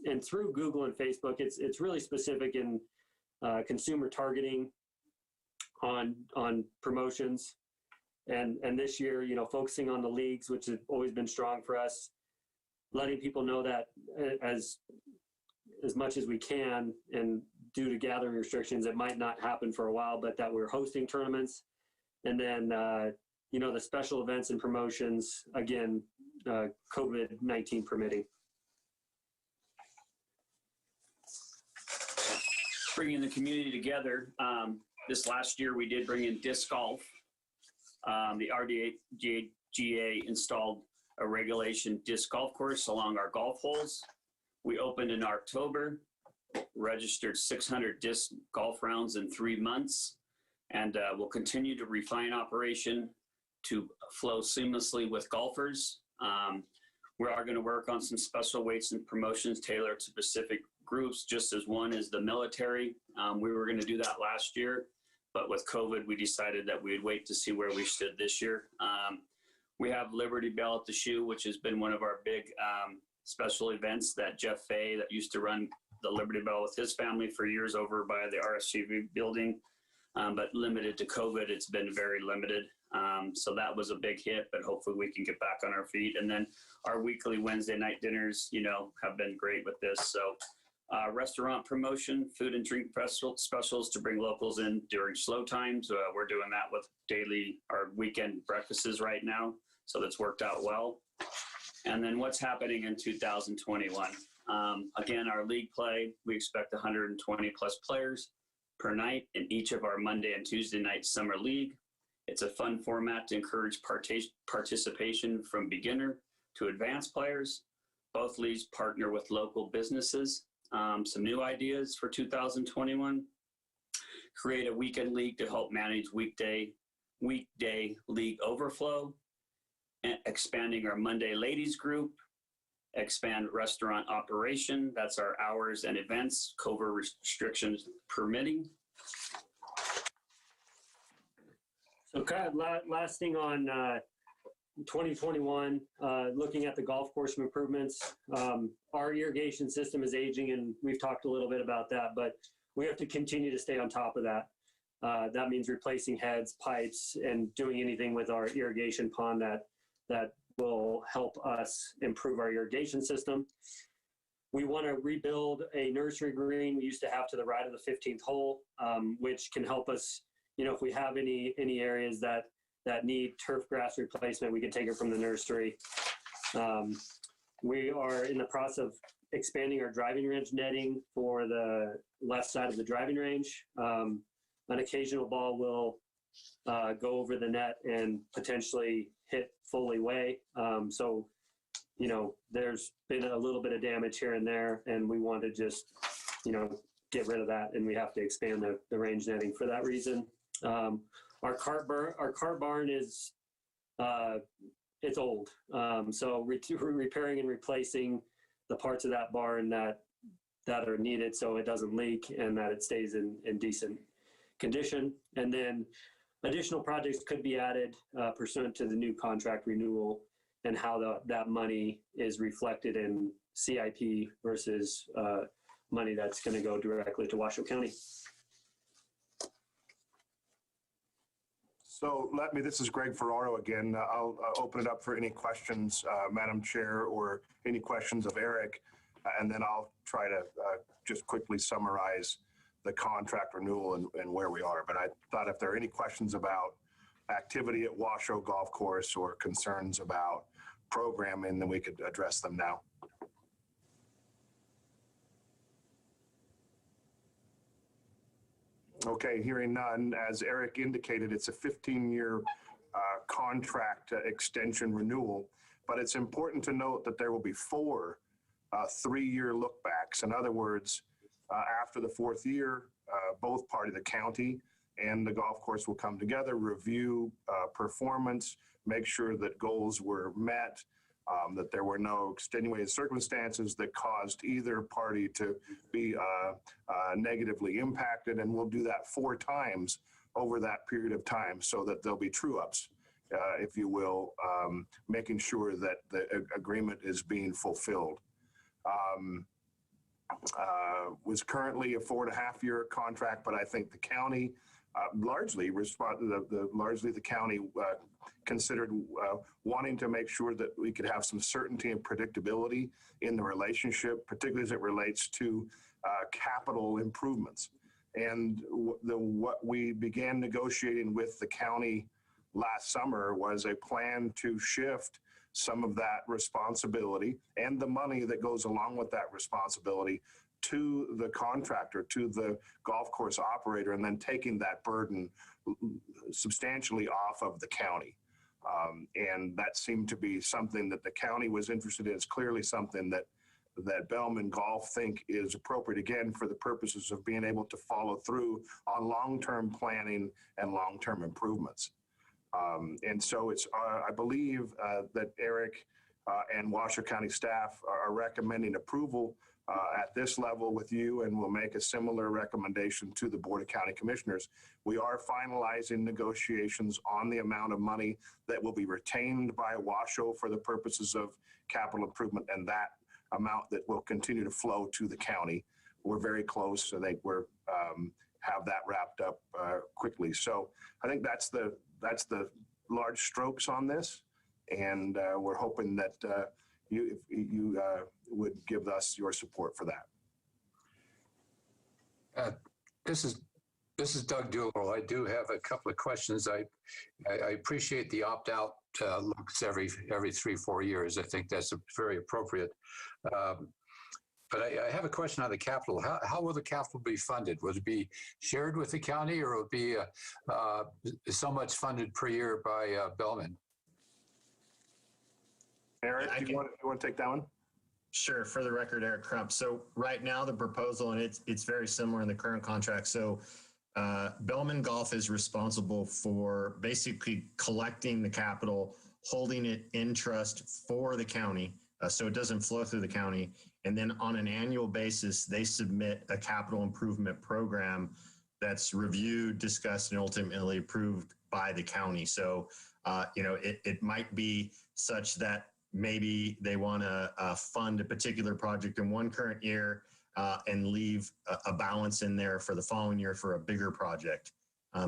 And through Google and Facebook, it's really specific in consumer targeting on promotions. And this year, focusing on the leagues, which has always been strong for us, letting people know that as much as we can, and due to gathering restrictions, it might not happen for a while, but that we're hosting tournaments. And then, the special events and promotions, again, COVID-19 permitting. Bringing the community together. This last year, we did bring in disc golf. The RDGA installed a regulation disc golf course along our golf holes. We opened in October, registered 600 disc golf rounds in 3 months, and we'll continue to refine operation to flow seamlessly with golfers. We are going to work on some special weights and promotions tailored to specific groups, just as one is the military. We were going to do that last year, but with COVID, we decided that we'd wait to see where we stood this year. We have Liberty Bell at the Shoe, which has been one of our big special events that Jeff Fay, that used to run the Liberty Bell with his family for years over by the RSCV building, but limited to COVID, it's been very limited. So that was a big hit, but hopefully we can get back on our feet. And then our weekly Wednesday night dinners, have been great with this. So restaurant promotion, food and drink specials to bring locals in during slow times. We're doing that with daily or weekend breakfasts right now. So that's worked out well. And then what's happening in 2021? Again, our league play, we expect 120 plus players per night in each of our Monday and Tuesday night summer league. It's a fun format to encourage participation from beginner to advanced players. Both leagues partner with local businesses. Some new ideas for 2021. Create a weekend league to help manage weekday league overflow. And expanding our Monday ladies group. Expand restaurant operation. That's our hours and events, COVID restrictions permitting. So kind of last thing on 2021, looking at the golf course improvements, our irrigation system is aging, and we've talked a little bit about that, but we have to continue to stay on top of that. That means replacing heads, pipes, and doing anything with our irrigation pond that will help us improve our irrigation system. We want to rebuild a nursery green we used to have to the right of the 15th hole, which can help us, if we have any areas that need turf grass replacement, we can take it from the nursery. We are in the process of expanding our driving range netting for the left side of the driving range. An occasional ball will go over the net and potentially hit fully way. So, there's been a little bit of damage here and there, and we want to just, get rid of that, and we have to expand the range netting for that reason. Our cart barn is, it's old. So repairing and replacing the parts of that barn that are needed so it doesn't leak and that it stays in decent condition. And then additional projects could be added pursuant to the new contract renewal and how that money is reflected in CIP versus money that's going to go directly to Washoe County. So this is Greg Ferraro again. I'll open it up for any questions, Madam Chair, or any questions of Eric, and then I'll try to just quickly summarize the contract renewal and where we are. But I thought if there are any questions about activity at Washoe Golf Course or concerns about programming, then we could address them now. Okay, hearing none. As Eric indicated, it's a 15-year contract extension renewal, but it's important to note that there will be 4 3-year lookbacks. In other words, after the 4th year, both parties, the county and the golf course, will come together, review performance, make sure that goals were met, that there were no extenuating circumstances that caused either party to be negatively impacted. And we'll do that 4 times over that period of time so that there'll be true-ups, if you will, making sure that the agreement is being fulfilled. was currently a 4.5-year contract, but I think the county largely the county considered wanting to make sure that we could have some certainty and predictability in the relationship, particularly as it relates to capital improvements. And what we began negotiating with the county last summer was a plan to shift some of that responsibility and the money that goes along with that responsibility to the contractor, to the golf course operator, and then taking that burden substantially off of the county. And that seemed to be something that the county was interested in. It's clearly something that Bellman Golf think is appropriate, again, for the purposes of being able to follow through on long-term planning and long-term improvements. And so it's, I believe that Eric and Washoe County staff are recommending approval at this level with you, and will make a similar recommendation to the Board of County Commissioners. We are finalizing negotiations on the amount of money that will be retained by Washoe for the purposes of capital improvement, and that amount that will continue to flow to the county. We're very close, so they we're have that wrapped up quickly. So I think that's the large strokes on this, and we're hoping that you would give us your support for that. This is Doug Doolittle. I do have a couple of questions. I appreciate the opt-out looks every 3-4 years. I think that's very appropriate. But I have a question on the capital. How will the capital be funded? Will it be shared with the county, or will it be so much funded per year by Bellman? Eric, do you want to take that one? Sure. For the record, Eric Crump. So right now the proposal, and it's very similar in the current contract. So Bellman Golf is responsible for basically collecting the capital, holding it in trust for the county, so it doesn't flow through the county. And then on an annual basis, they submit a capital improvement program that's reviewed, discussed, and ultimately approved by the county. So, it might be such that maybe they want to fund a particular project in one current year and leave a balance in there for the following year for a bigger project.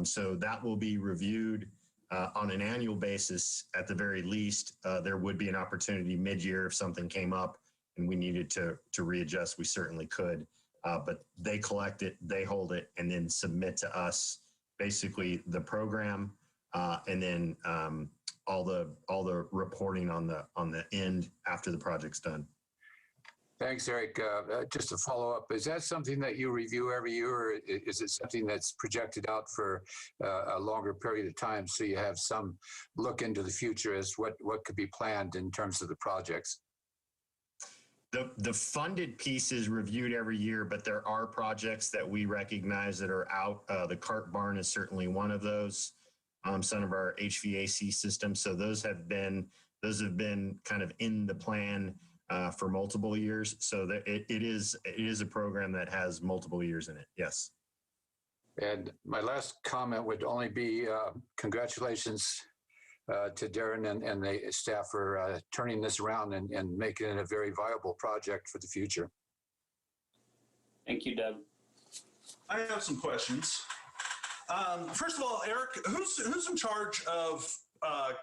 So that will be reviewed on an annual basis. At the very least, there would be an opportunity mid-year if something came up and we needed to readjust, we certainly could. But they collect it, they hold it, and then submit to us basically the program, and then all the reporting on the end after the project's done. Thanks, Eric. Just to follow up, is that something that you review every year, or is it something that's projected out for a longer period of time, so you have some look into the future as what could be planned in terms of the projects? The funded piece is reviewed every year, but there are projects that we recognize that are out. The cart barn is certainly one of those. Some of our HVAC systems. So those have been kind of in the plan for multiple years. So that it is a program that has multiple years in it. Yes. And my last comment would only be congratulations to Darren and the staff for turning this around and making it a very viable project for the future. Thank you, Doug. I have some questions. First of all, Eric, who's in charge of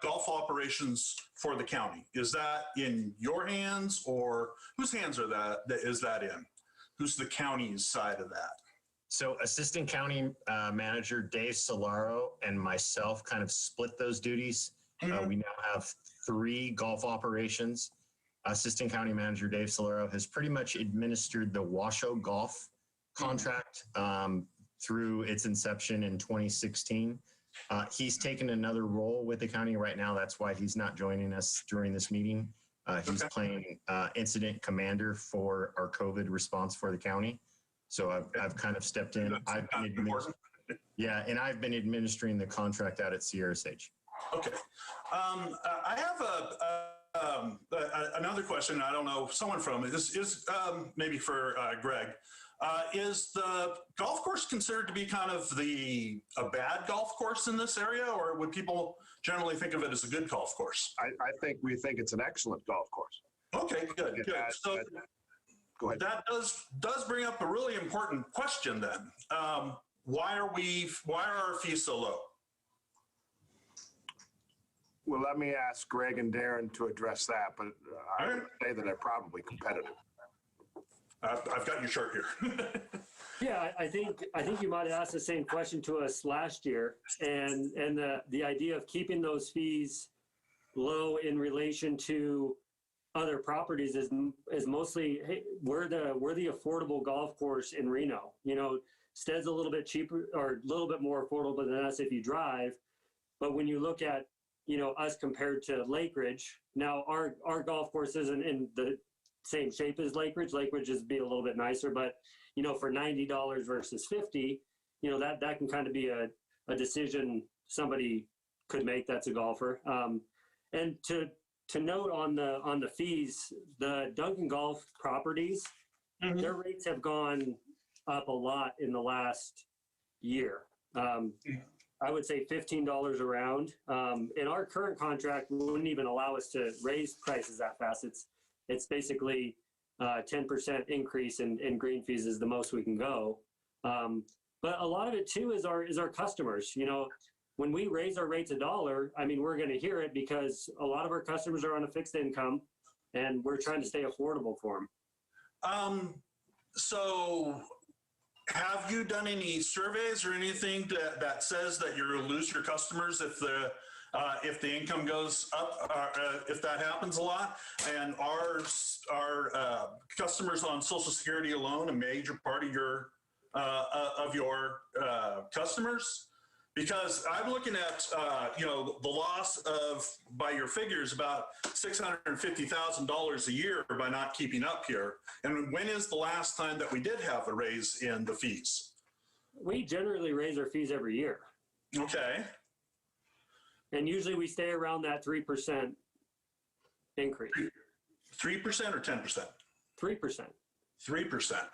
golf operations for the county? Is that in your hands, or whose hands is that in? Who's the county's side of that? So Assistant County Manager Dave Solaro and myself kind of split those duties. Mm-hmm. We now have 3 golf operations. Assistant County Manager Dave Solaro has pretty much administered the Washoe Golf contract through its inception in 2016. He's taken another role with the county right now. That's why he's not joining us during this meeting. He's playing incident commander for our COVID response for the county. So I've kind of stepped in. I've been administering the contract out at Sierra Sage. Okay. I have another question. I don't know, someone from it is maybe for Greg. Is the golf course considered to be kind of a bad golf course in this area, or would people generally think of it as a good golf course? I think we think it's an excellent golf course. Okay, good. Go ahead. That does bring up a really important question then. Why are our fees so low? Well, let me ask Greg and Darren to address that, but I would say that they're probably competitive. I've got your chart here. Yeah, I think you might have asked the same question to us last year, and the idea of keeping those fees low in relation to other properties is mostly, hey, we're the affordable golf course in Reno. You know, Stead's a little bit cheaper or a little bit more affordable than us if you drive, but when you look at, you know, us compared to Lake Ridge, now our golf course isn't in the same shape as Lake Ridge. Lake Ridge is be a little bit nicer, but you know, for $90 versus $50, you know, that can kind of be a decision somebody could make that's a golfer. And to note on the fees, the Duncan Golf properties, their rates have gone up a lot in the last year. I would say $15 a round. And our current contract wouldn't even allow us to raise prices that fast. It's basically 10% increase in green fees is the most we can go. But a lot of it too is our customers. You know, when we raise our rates $1, I mean, we're going to hear it because a lot of our customers are on a fixed income and we're trying to stay affordable for them. So have you done any surveys or anything that says that you're going to lose your customers if the income goes up, if that happens a lot? And are customers on Social Security alone a major part of your customers? Because I'm looking at, you know, the loss of, by your figures, about $650,000 a year by not keeping up here. And when is the last time that we did have a raise in the fees? We generally raise our fees every year. Okay. And usually we stay around that 3% increase. 3% or 10%? 3%. 3%.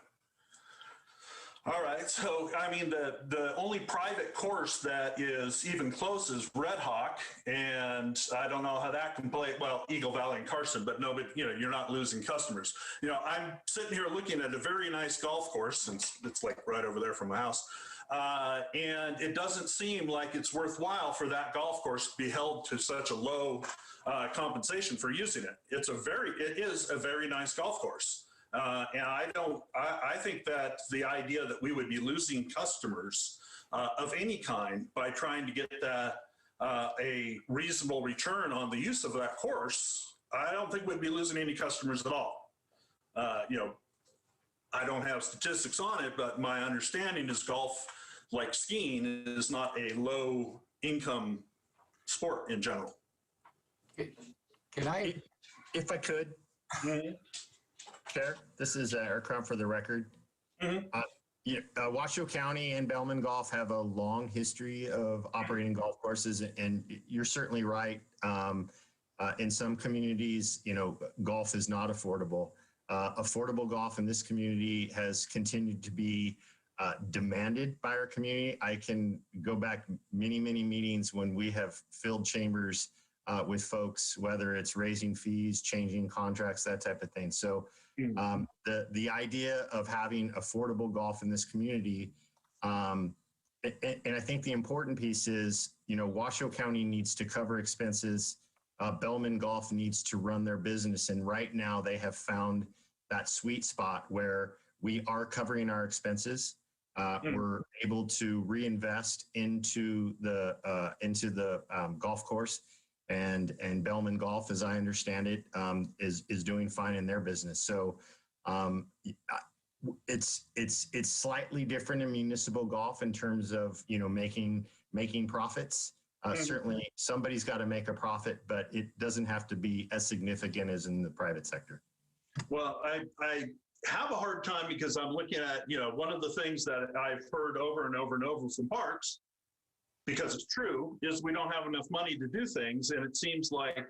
All right. So, I mean, the only private course that is even close is Red Hawk. And I don't know how that can play, well, Eagle Valley and Carson, but no, but, you know, you're not losing customers. You know, I'm sitting here looking at a very nice golf course, since it's like right over there from my house. And it doesn't seem like it's worthwhile for that golf course to be held to such a low compensation for using it. It is a very nice golf course. And I think that the idea that we would be losing customers of any kind by trying to get a reasonable return on the use of that course, I don't think we'd be losing any customers at all. You know, I don't have statistics on it, but my understanding is golf, like skiing, is not a low income sport in general. Can I? If I could. Chair, this is Eric Crump for the record. Washoe County and Bellman Golf have a long history of operating golf courses, and you're certainly right. In some communities, you know, golf is not affordable. Affordable golf in this community has continued to be demanded by our community. I can go back many, many meetings when we have filled chambers with folks, whether it's raising fees, changing contracts, that type of thing. So the idea of having affordable golf in this community, and I think the important piece is, you know, Washoe County needs to cover expenses. Bellman Golf needs to run their business. And right now they have found that sweet spot where we are covering our expenses. We're able to reinvest into the golf course. And Bellman Golf, as I understand it, is doing fine in their business. So it's slightly different in municipal golf in terms of, you know, making profits. Certainly somebody's got to make a profit, but it doesn't have to be as significant as in the private sector. Well, I have a hard time because I'm looking at, you know, one of the things that I've heard over and over and over from parks, because it's true, is we don't have enough money to do things. And it seems like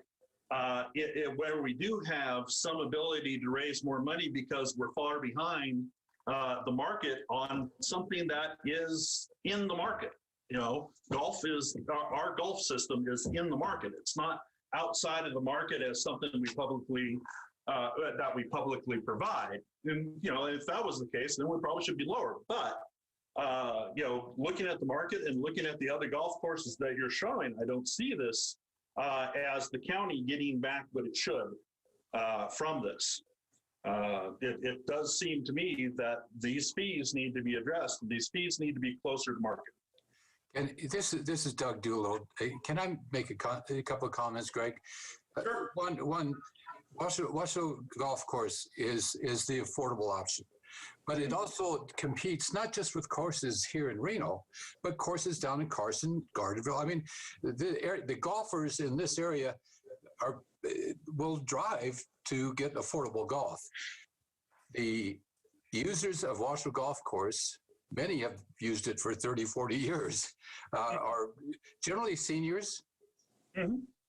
where we do have some ability to raise more money because we're far behind the market on something that is in the market. You know, golf is, our golf system is in the market. It's not outside of the market as something we publicly that we publicly provide. And, you know, if that was the case, then we probably should be lower. But, you know, looking at the market and looking at the other golf courses that you're showing, I don't see this as the county getting back what it should from this. It does seem to me that these fees need to be addressed. These fees need to be closer to market. And this is Doug Doolittle. Can I make a couple of comments, Greg? Sure. One, Washoe Golf Course is the affordable option, but it also competes not just with courses here in Reno, but courses down in Carson, Gardnerville. I mean, the golfers in this area will drive to get affordable golf. The users of Washoe Golf Course, many have used it for 30, 40 years, are generally seniors,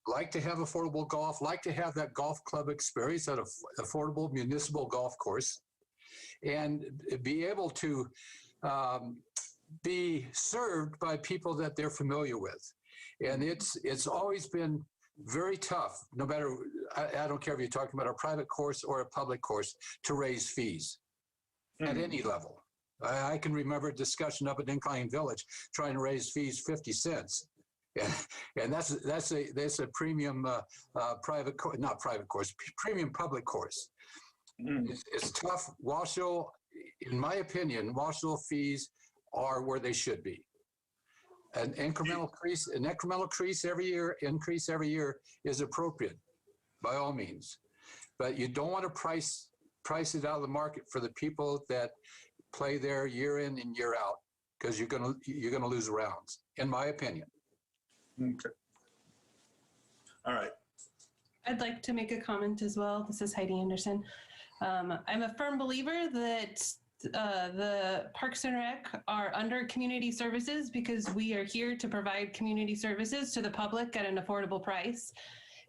like to have affordable golf, like to have that golf club experience at an affordable municipal golf course, and be able to be served by people that they're familiar with. And it's always been very tough, no matter, I don't care if you're talking about a private course or a public course, to raise fees at any level. I can remember a discussion up at Incline Village trying to raise fees 50 cents. And that's a premium premium public course. It's tough. Washoe, in my opinion, Washoe fees are where they should be. An incremental increase every year is appropriate, by all means. But you don't want to price it out of the market for the people that play there year in and year out, because you're gonna lose rounds, in my opinion. Okay. All right. I'd like to make a comment as well. This is Heidi Anderson. I'm a firm believer that the Parks and Rec are under community services because we are here to provide community services to the public at an affordable price.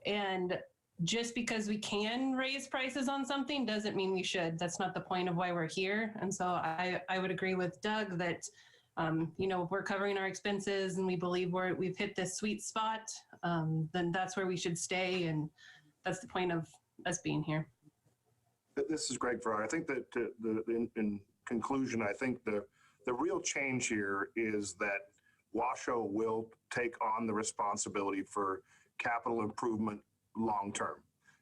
And just because we can raise prices on something doesn't mean we should. That's not the point of why we're here. And so I would agree with Doug that you know, if we're covering our expenses and we believe we've hit this sweet spot, then that's where we should stay. And that's the point of us being here. This is Greg Farrar. I think that in conclusion, I think the real change here is that Washoe will take on the responsibility for capital improvement long term,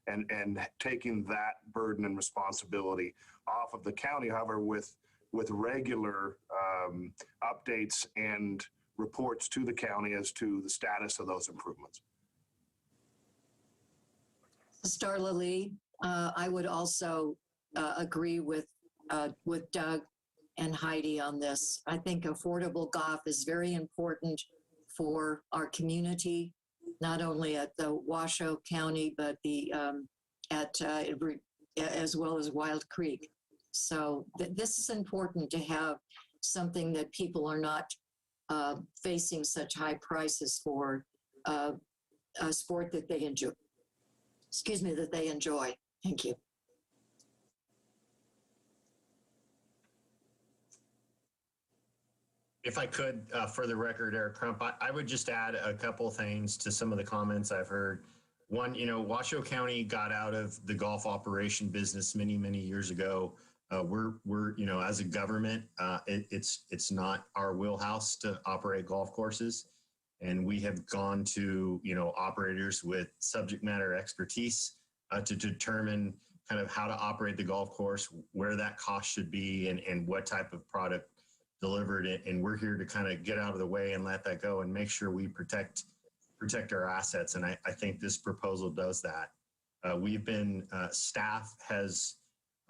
and taking that burden and responsibility off of the county. However, with regular updates and reports to the county as to the status of those improvements. Starla Lee, I would also agree with Doug and Heidi on this. I think affordable golf is very important for our community, not only at the Washoe County, but as well as Wild Creek. So this is important to have something that people are not facing such high prices for, a sport that they enjoy. Excuse me, that they enjoy. Thank you. If I could, for the record, Eric Crump, I would just add a couple things to some of the comments I've heard. One, you know, Washoe County got out of the golf operation business many, many years ago. We're, you know, as a government, it's not our wheelhouse to operate golf courses. And we have gone to, you know, operators with subject matter expertise to determine kind of how to operate the golf course, where that cost should be, and what type of product delivered it. And we're here to kind of get out of the way and let that go and make sure we protect our assets. And I think this proposal does that. We've been, staff has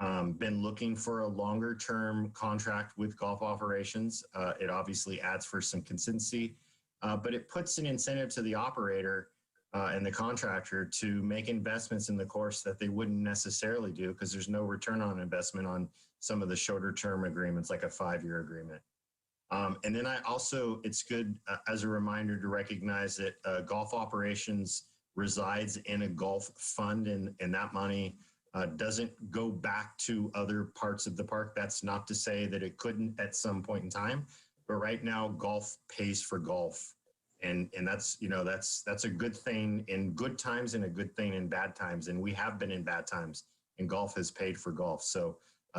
been looking for a longer term contract with golf operations. It obviously adds for some consistency, but it puts an incentive to the operator and the contractor to make investments in the course that they wouldn't necessarily do, because there's no return on investment on some of the shorter term agreements, like a 5-year agreement. And then it's good as a reminder to recognize that golf operations resides in a golf fund, and that money doesn't go back to other parts of the park. That's not to say that it couldn't at some point in time, but right now golf pays for golf. And that's, you know, that's a good thing in good times and a good thing in bad times. And we have been in bad times and golf has paid for golf. So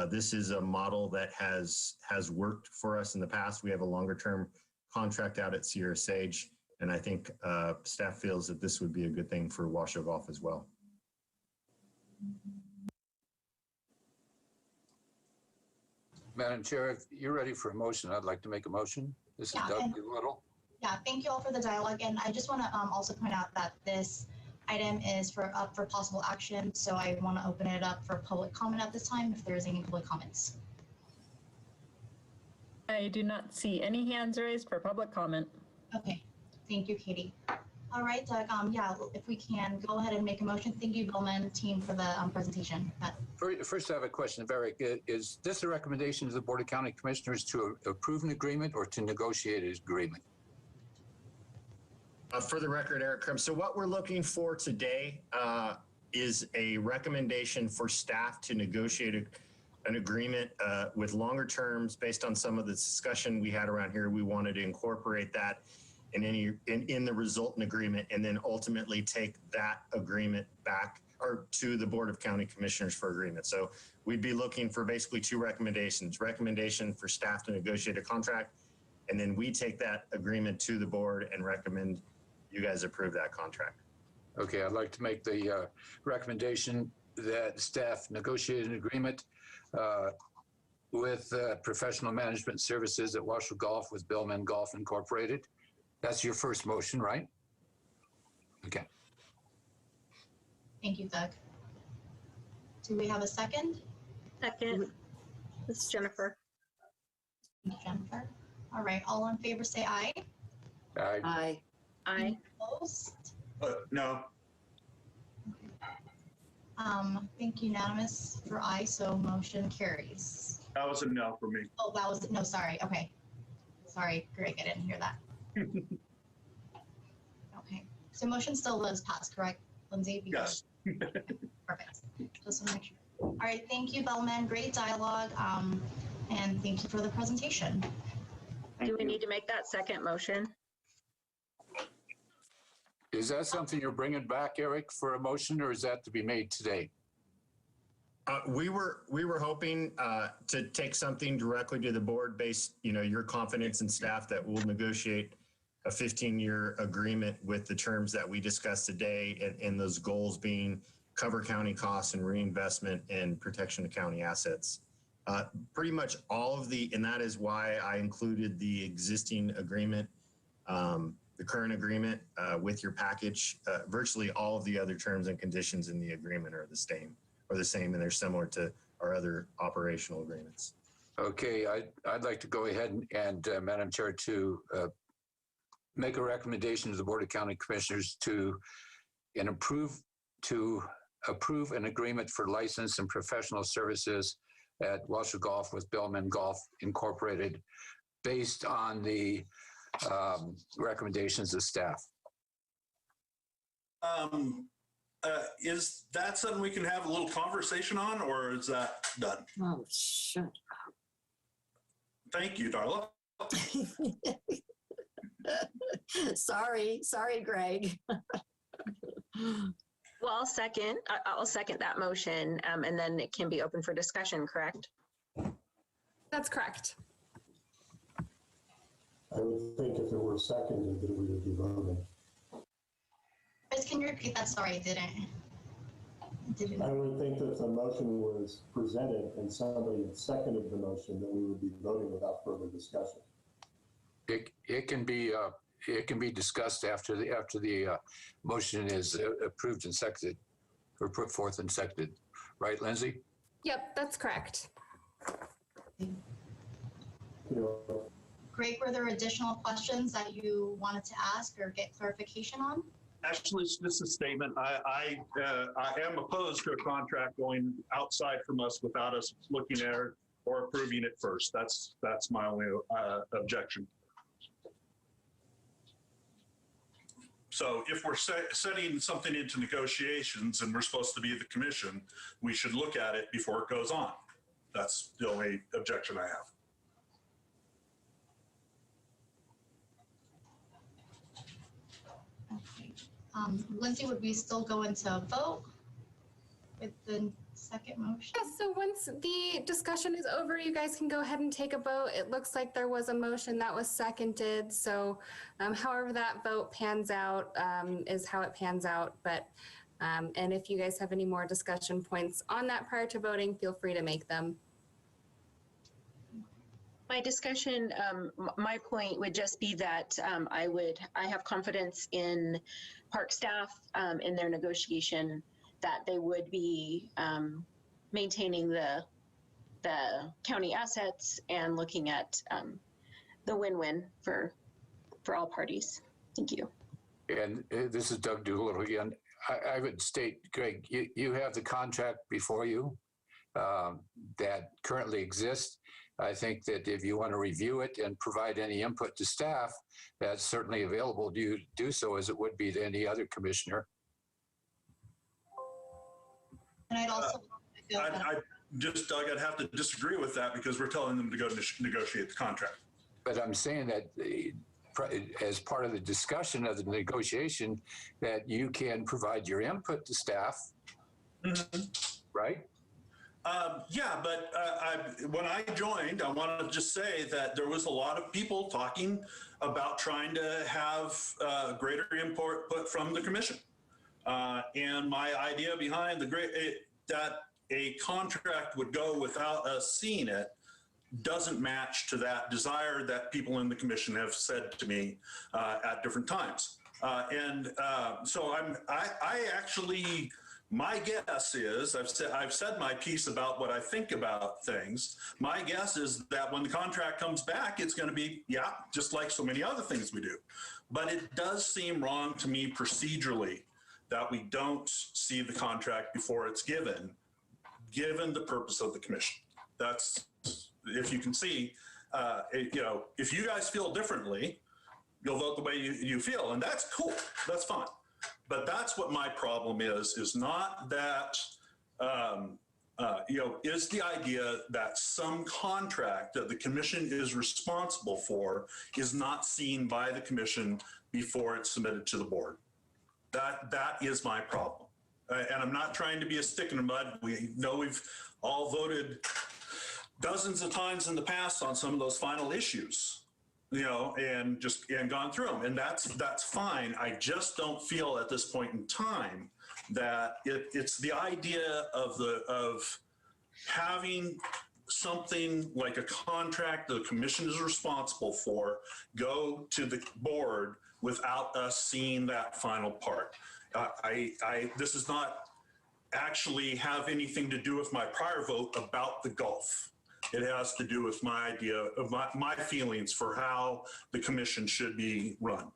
this is a model that has worked for us in the past. We have a longer term contract out at Sierra Sage, and I think staff feels that this would be a good thing for Washoe Golf as well. Madam Chair, if you're ready for a motion, I'd like to make a motion. This is Yeah, Doug and- Doolittle. Yeah, thank you all for the dialogue. And I just want to also point out that this item is up for possible action. So I want to open it up for public comment at this time if there's any public comments. I do not see any hands raised for public comment. Okay, thank you, Katie. All right, Doug, yeah, if we can go ahead and make a motion. Thank you, Billman team, for the presentation. First, I have a question of Eric. Is this a recommendation to the Board of County Commissioners to approve an agreement or to negotiate an agreement? For the record, Eric Krim. So what we're looking for today is a recommendation for staff to negotiate an agreement with longer terms based on some of the discussion we had around here. We wanted to incorporate that in the resultant agreement, and then ultimately take that agreement back or to the Board of County Commissioners for agreement. So we'd be looking for basically two recommendations: recommendation for staff to negotiate a contract, and then we take that agreement to the board and recommend you guys approve that contract. Okay, I'd like to make the recommendation that staff negotiate an agreement with professional management services at Washoe Golf with Billman Golf Incorporated. That's your first motion, right? Okay. Thank you, Doug. Do we have a second? Second. This is Jennifer. Thank you, Jennifer. All right, all in favor say aye. Aye. Aye. Aye. Opposed? No. Think unanimous for aye, so motion carries. That was a no for me. Oh, that was, no, sorry, okay. Sorry, Greg, I didn't hear that. Okay, so motion still does pass, correct, Lindsay? Yes. Perfect, just want to make sure. All right, thank you, Bellman, great dialogue, and thank you for the presentation. Do we need to make that second motion? Is that something you're bringing back, Eric, for a motion, or is that to be made today? We were hoping to take something directly to the board based, your confidence in staff that we'll negotiate a 15-year agreement with the terms that we discussed today, and those goals being cover county costs and reinvestment and protection of county assets. Pretty much all of and that is why I included the existing agreement, the current agreement with your package. Virtually all of the other terms and conditions in the agreement are the same, and they're similar to our other operational agreements. Okay, I'd like to go ahead and Madam Chair, to make a recommendation to the Board of County Commissioners to approve an agreement for license and professional services at Washoe Golf with Billman Golf Incorporated, based on the recommendations of staff. Is that something we can have a little conversation on, or is that done? Oh, shut up. Thank you, Darla. Sorry, Greg. Well, I'll second that motion, and then it can be open for discussion, correct? That's correct. I would think if it were seconded, that we would be voting. Chris, can you repeat that? Sorry, I didn't. I would think that if the motion was presented and somebody had seconded the motion, that we would be voting without further discussion. It can be discussed after the motion is approved and seconded, or put forth and seconded, right, Lindsay? Yep, that's correct. Greg, were there additional questions that you wanted to ask or get clarification on? Actually, it's just a statement. I am opposed to a contract going outside from us without us looking at it or approving it first. That's my only objection. So if we're setting something into negotiations and we're supposed to be the commission, we should look at it before it goes on. That's the only objection I have. Okay. Lindsay, would we still go into a vote? with the second motion? Yeah, so once the discussion is over, you guys can go ahead and take a vote. It looks like there was a motion that was seconded. So however that vote pans out is how it pans out. But and if you guys have any more discussion points on that prior to voting, feel free to make them. My discussion, my point would just be that I have confidence in park staff in their negotiation that they would be maintaining the county assets and looking at the win-win for all parties. Thank you. And this is Doug Doolittle again. I would state, Greg, you have the contract before you that currently exists. I think that if you want to review it and provide any input to staff, that's certainly available to you to do so, as it would be to any other commissioner. And I'd also Doug, I'd have to disagree with that because we're telling them to go negotiate the contract. But I'm saying that as part of the discussion of the negotiation, that you can provide your input to staff, right? Yeah, but when I joined, I wanted to just say that there was a lot of people talking about trying to have greater input from the commission. And my idea behind that a contract would go without us seeing it doesn't match to that desire that people in the commission have said to me at different times. So I actually, my guess is, I've said my piece about what I think about things. My guess is that when the contract comes back, it's going to be, yeah, just like so many other things we do. But it does seem wrong to me procedurally that we don't see the contract before it's given the purpose of the commission. That's, if you can see, if you guys feel differently, you'll vote the way you feel, and that's cool. That's fine. But that's what my problem is not that, is the idea that some contract that the commission is responsible for is not seen by the commission before it's submitted to the board. That is my problem. And I'm not trying to be a stick in the mud. We know we've all voted dozens of times in the past on some of those final issues, and gone through them. And that's fine. I just don't feel at this point in time that it's the idea of having something like a contract the commission is responsible for go to the board without us seeing that final part. This does not actually have anything to do with my prior vote about the Gulf. It has to do with my idea of my feelings for how the commission should be run.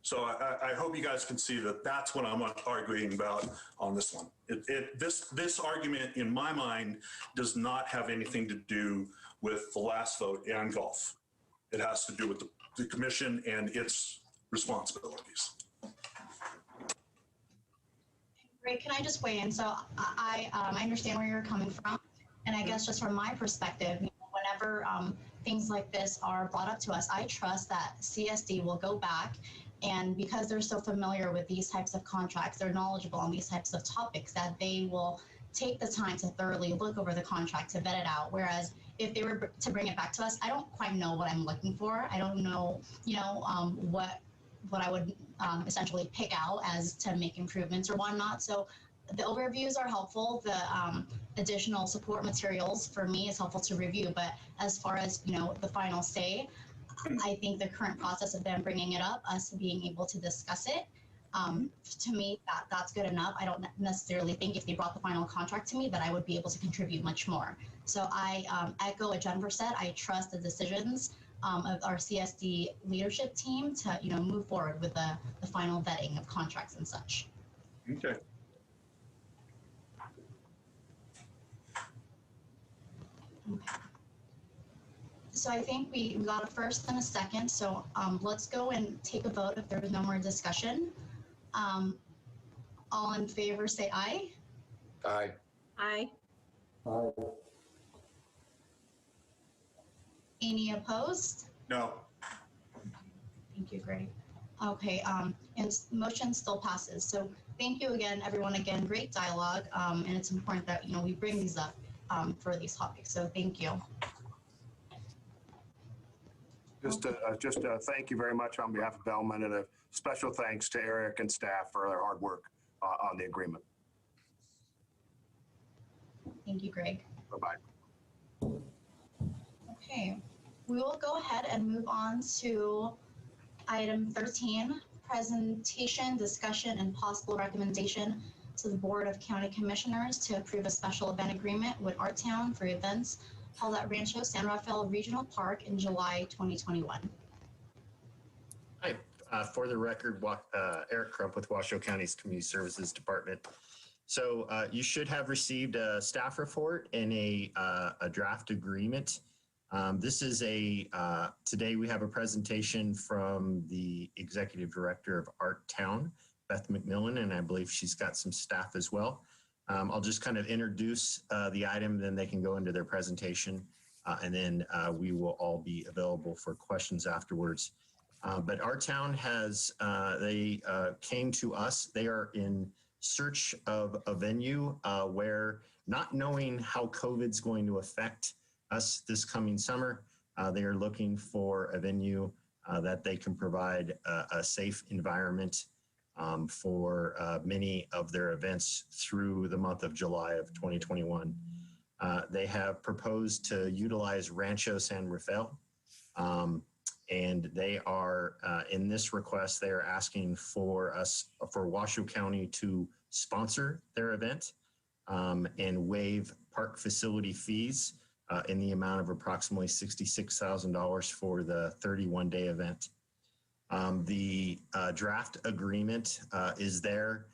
So I hope you guys can see that that's what I'm arguing about on this one. This argument, in my mind, does not have anything to do with the last vote and Gulf. It has to do with the commission and its responsibilities. Great, can I just weigh in? So I understand where you're coming from. And I guess just from my perspective, whenever things like this are brought up to us, I trust that CSD will go back, and because they're so familiar with these types of contracts, they're knowledgeable on these types of topics, that they will take the time to thoroughly look over the contract to vet it out. Whereas if they were to bring it back to us, I don't quite know what I'm looking for. I don't know, what I would essentially pick out as to make improvements or whatnot. So the overviews are helpful. The additional support materials for me is helpful to review. But as far as, the final say, I think the current process of them bringing it up, us being able to discuss it, to me, that's good enough. I don't necessarily think if they brought the final contract to me that I would be able to contribute much more. So I echo what Jennifer said. I trust the decisions of our CSD leadership team to, move forward with the final vetting of contracts and such. Okay. So I think we got a first and a second. So let's go and take a vote if there's no more discussion. All in favor, say aye. Aye. Aye. Aye. Any opposed? No. Thank you, Greg. Okay, and motion still passes. So thank you again, everyone. Again, great dialogue. And it's important that, we bring these up for these topics. So thank you. Just thank you very much on behalf of Bellman, and a special thanks to Eric and staff for their hard work on the agreement. Thank you, Greg. Bye-bye. Okay, we will go ahead and move on to item 13, presentation, discussion, and possible recommendation to the Board of County Commissioners to approve a special event agreement with Art Town for events held at Rancho San Rafael Regional Park in July 2021. Hi, for the record, Eric Crump with Washoe County's Community Services Department. So you should have received a staff report and a draft agreement. This is today we have a presentation from the Executive Director of Art Town, Beth McMillan, and I believe she's got some staff as well. I'll just kind of introduce the item, then they can go into their presentation, and then we will all be available for questions afterwards. But Art Town they came to us. They are in search of a venue where, not knowing how COVID's going to affect us this coming summer, they are looking for a venue that they can provide a safe environment for many of their events through the month of July of 2021. They have proposed to utilize Rancho San Rafael, and they are, in this request, they are asking for Washoe County to sponsor their event and waive park facility fees in the amount of approximately $66,000 for the 31-day event. The draft agreement is there.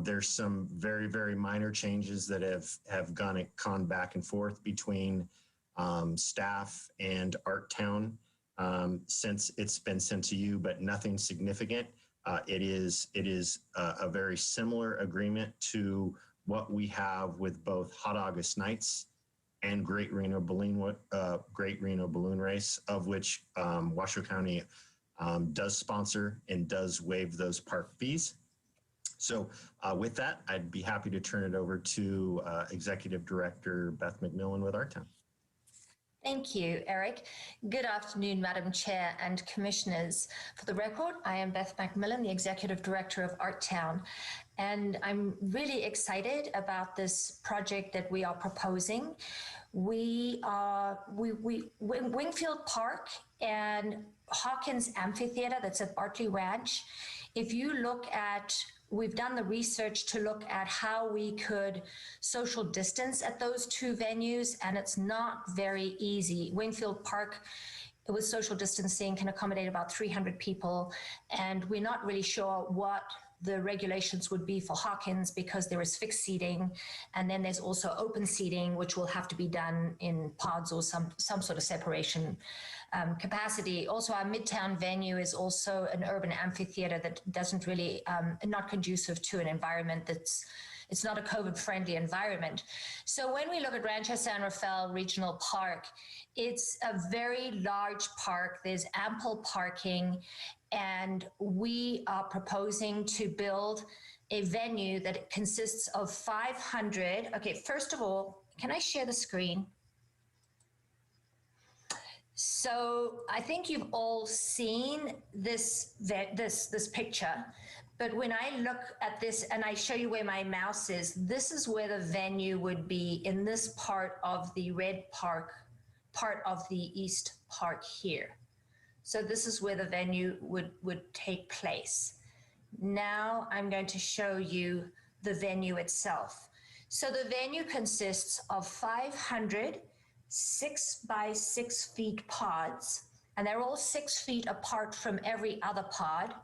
There's some very, very minor changes that have gone back and forth between staff and Art Town since it's been sent to you, but nothing significant. It is a very similar agreement to what we have with both Hot August Nights and Great Reno Balloon Race, of which Washoe County does sponsor and does waive those park fees. So with that, I'd be happy to turn it over to Executive Director Beth McMillan with Art Town. Thank you, Eric. Good afternoon, Madam Chair and Commissioners. For the record, I am Beth McMillan, the Executive Director of Art Town, and I'm really excited about this project that we are proposing. Wingfield Park and Hawkins Amphitheater, that's at Bartley Ranch. If you look at, we've done the research to look at how we could social distance at those two venues, and it's not very easy. Wingfield Park, with social distancing, can accommodate about 300 people, and we're not really sure what the regulations would be for Hawkins because there is fixed seating, and then there's also open seating, which will have to be done in pods or some sort of separation capacity. Also, our Midtown venue is also an urban amphitheater that doesn't really, not conducive to an environment it's not a COVID-friendly environment. So when we look at Rancho San Rafael Regional Park, it's a very large park. There's ample parking, and we are proposing to build a venue that consists of 500. Okay, first of all, can I share the screen? So I think you've all seen this picture, but when I look at this and I show you where my mouse is, this is where the venue would be, in this part of the red park, part of the east park here. So this is where the venue would take place. Now I'm going to show you the venue itself. So the venue consists of 500 6 by 6 feet pods, and they're all 6 feet apart from every other pod.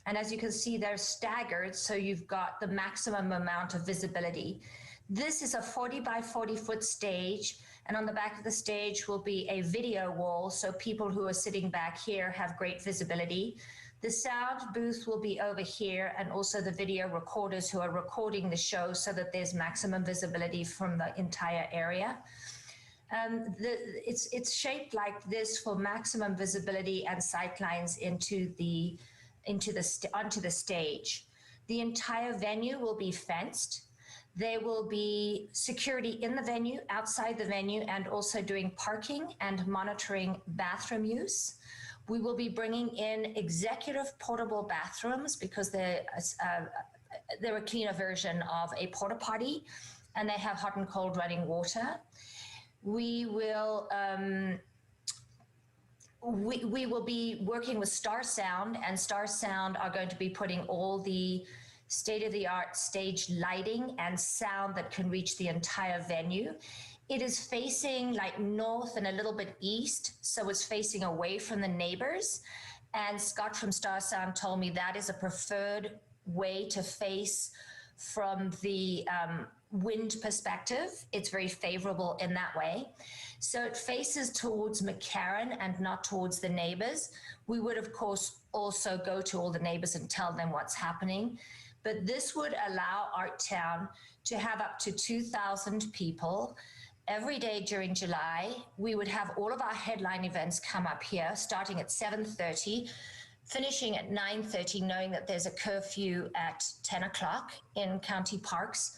And as you can see, they're staggered, so you've got the maximum amount of visibility. This is a 40 by 40 foot stage, and on the back of the stage will be a video wall, so people who are sitting back here have great visibility. The sound booth will be over here, and also the video recorders who are recording the show so that there's maximum visibility from the entire area. It's shaped like this for maximum visibility and sight lines onto the stage. The entire venue will be fenced. There will be security in the venue, outside the venue, and also doing parking and monitoring bathroom use. We will be bringing in executive portable bathrooms because they're a cleaner version of a porta potty, and they have hot and cold running water. We will we will be working with Star Sound, and Star Sound are going to be putting all the state-of-the-art stage lighting and sound that can reach the entire venue. It is facing like north and a little bit east, so it's facing away from the neighbors. And Scott from Star Sound told me that is a preferred way to face from the wind perspective. It's very favorable in that way. So it faces towards McCarran and not towards the neighbors. We would, of course, also go to all the neighbors and tell them what's happening. But this would allow Art Town to have up to 2,000 people every day during July. We would have all of our headline events come up here, starting at 7:30, finishing at 9:30, knowing that there's a curfew at 10 o'clock in county parks.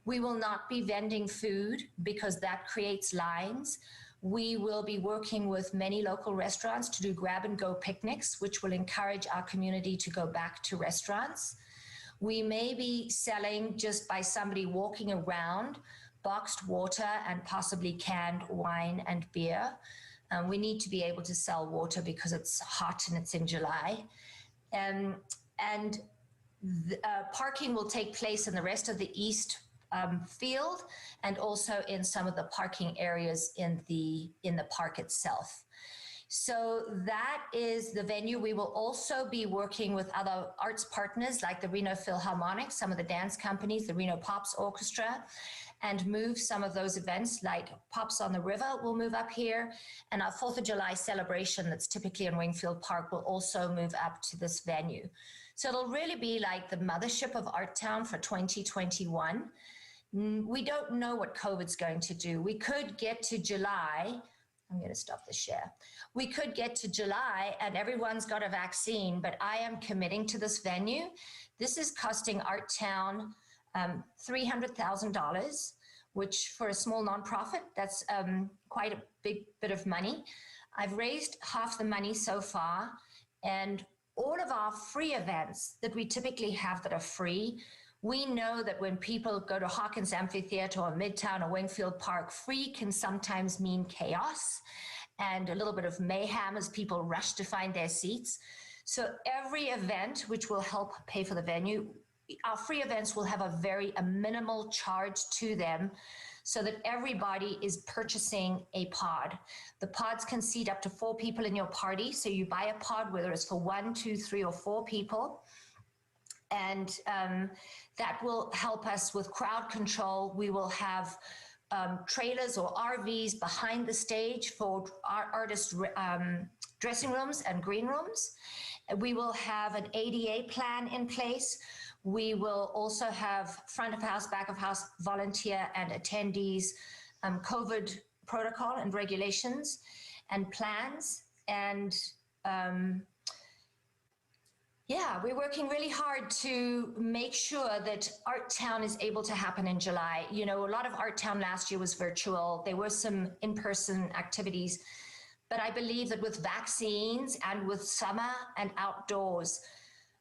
We will not be vending food because that creates lines. We will be working with many local restaurants to do grab-and-go picnics, which will encourage our community to go back to restaurants. We may be selling, just by somebody walking around, boxed water and possibly canned wine and beer. We need to be able to sell water because it's hot and it's in July. Parking will take place in the rest of the east field and also in some of the parking areas in the park itself. So that is the venue. We will also be working with other arts partners like the Reno Philharmonic, some of the dance companies, the Reno Pops Orchestra, and move some of those events like Pops on the River will move up here. And our 4th of July celebration that's typically in Wingfield Park will also move up to this venue. So it'll really be like the mothership of Art Town for 2021. We don't know what COVID's going to do. We could get to July. I'm going to stop the share. We could get to July and everyone's got a vaccine, but I am committing to this venue. This is costing Art Town $300,000, which for a small nonprofit, that's quite a big bit of money. I've raised half the money so far, and all of our free events that we typically have that are free, we know that when people go to Hawkins Amphitheater or Midtown or Wingfield Park, free can sometimes mean chaos and a little bit of mayhem as people rush to find their seats. So every event which will help pay for the venue, our free events will have a minimal charge to them so that everybody is purchasing a pod. The pods can seat up to 4 people in your party. So you buy a pod, whether it's for 1, 2, 3, or 4 people. And that will help us with crowd control. We will have trailers or RVs behind the stage for our artist dressing rooms and green rooms. We will have an ADA plan in place. We will also have front of house, back of house volunteer and attendees, COVID protocol and regulations and plans. And yeah, we're working really hard to make sure that Art Town is able to happen in July. You know, a lot of Art Town last year was virtual. There were some in-person activities, but I believe that with vaccines and with summer and outdoors,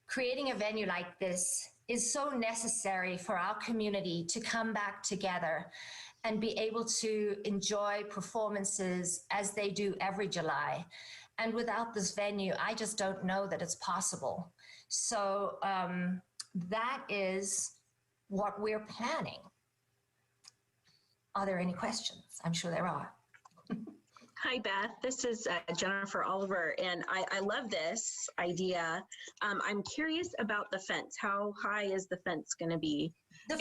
creating a venue like this is so necessary for our community to come back together and be able to enjoy performances as they do every July. And without this venue, I just don't know that it's possible. So that is what we're planning. Are there any questions? I'm sure there are. Hi, Beth. This is Jennifer Oliver, and I love this idea. I'm curious about the fence. How high is the fence going to be? The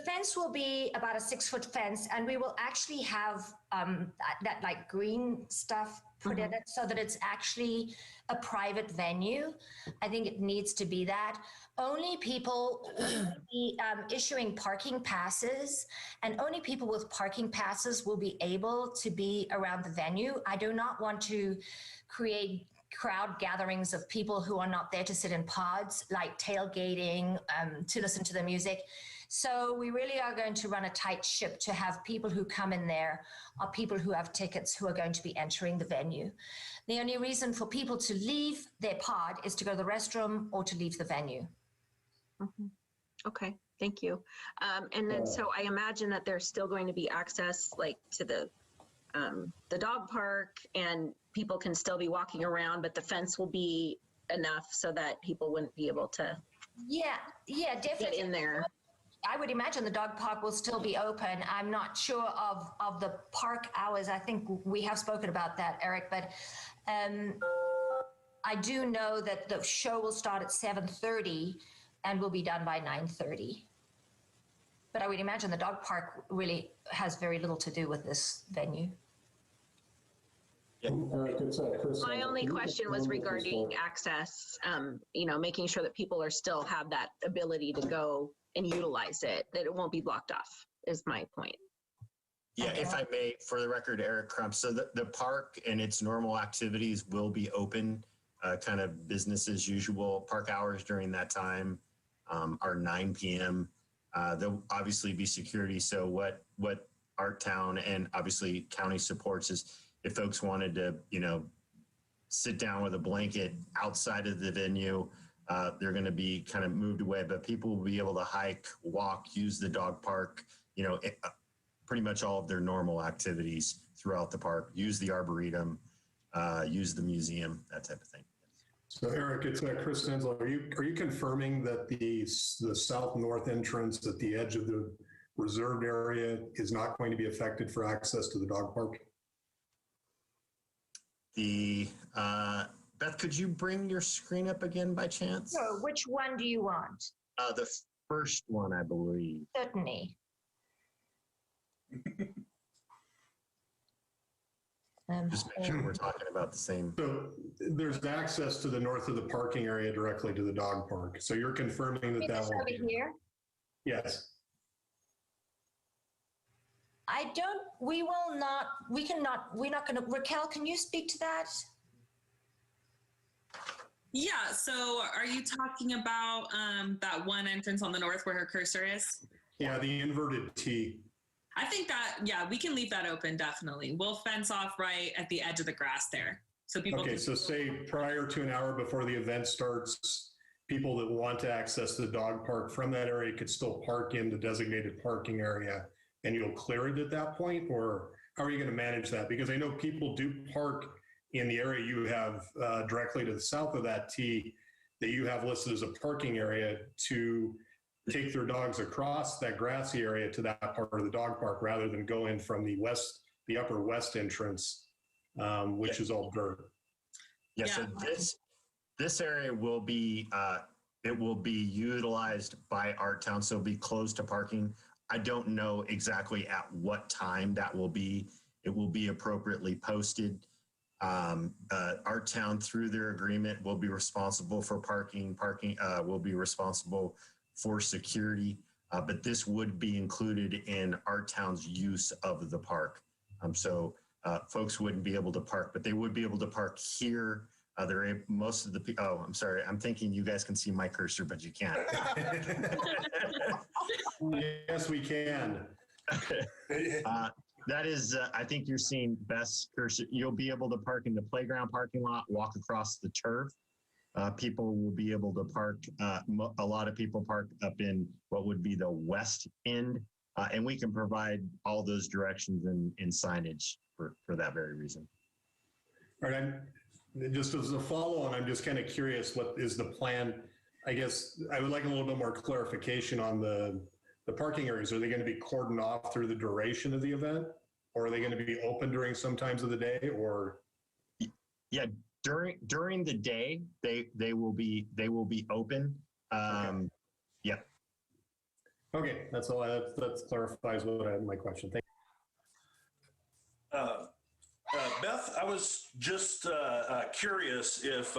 fence will be about a 6-foot fence, and we will actually have that like green stuff put in it so that it's actually a private venue. I think it needs to be that. Only people will be issuing parking passes, and only people with parking passes will be able to be around the venue. I do not want to create crowd gatherings of people who are not there to sit in pods, like tailgating, to listen to the music. So we really are going to run a tight ship to have people who come in there are people who have tickets who are going to be entering the venue. The only reason for people to leave their pod is to go to the restroom or to leave the venue. Mm-hmm. Okay, thank you. And then, so I imagine that there's still going to be access like to the dog park, and people can still be walking around, but the fence will be enough so that people wouldn't be able to definitely get in there. I would imagine the dog park will still be open. I'm not sure of the park hours. I think we have spoken about that, Eric, but I do know that the show will start at 7:30 and will be done by 9:30. But I would imagine the dog park really has very little to do with this venue. My only question was regarding access, making sure that people still have that ability to go and utilize it, that it won't be blocked off, is my point. Yeah, if I may, for the record, Eric Crump. So the park and its normal activities will be open, kind of business as usual. Park hours during that time are 9 p.m. There'll obviously be security. So what Art Town and obviously county supports is if folks wanted to, sit down with a blanket outside of the venue, they're going to be kind of moved away, but people will be able to hike, walk, use the dog park, pretty much all of their normal activities throughout the park, use the arboretum, use the museum, that type of thing. So Eric, it's Chris Stenzel. Are you confirming that the south-north entrance at the edge of the reserved area is not going to be affected for access to the dog park? Beth, could you bring your screen up again by chance? So which one do you want? The first one, I believe. Certainly. Just make sure we're talking about the same. So there's access to the north of the parking area directly to the dog park. So you're confirming that that will be here? Yes. We're not going to, Raquel, can you speak to that? Yeah, so are you talking about that one entrance on the north where her cursor is? Yeah, the inverted T. I think that, we can leave that open, definitely. We'll fence off right at the edge of the grass there. So people Okay, so say prior to an hour before the event starts, people that want to access the dog park from that area could still park in the designated parking area, and you'll clear it at that point? Or how are you going to manage that? Because I know people do park in the area you have directly to the south of that T that you have listed as a parking area to take their dogs across that grassy area to that part of the dog park rather than go in from the upper west entrance, which is all dirt. Yeah, so this area will be, it will be utilized by Art Town, so it'll be closed to parking. I don't know exactly at what time that will be. It will be appropriately posted. Art Town, through their agreement, will be responsible for parking. Will be responsible for security, but this would be included in Art Town's use of the park. So folks wouldn't be able to park, but they would be able to park here. Most of the people, I'm sorry, I'm thinking you guys can see my cursor, but you can't. Yes, we can. That is, I think you're seeing Beth's cursor. You'll be able to park in the playground parking lot, walk across the turf. People will be able to park, a lot of people park up in what would be the west end, and we can provide all those directions in signage for that very reason. All right, just as a follow-on, I'm just kind of curious, what is the plan? I guess I would like a little bit more clarification on the parking areas. Are they going to be cordoned off through the duration of the event? Or are they going to be open during some times of the day, or? Yeah, during the day, they will be open. Okay. Yeah. Okay, that's all. That clarifies what I had my question. Thank you. Beth, I was just curious if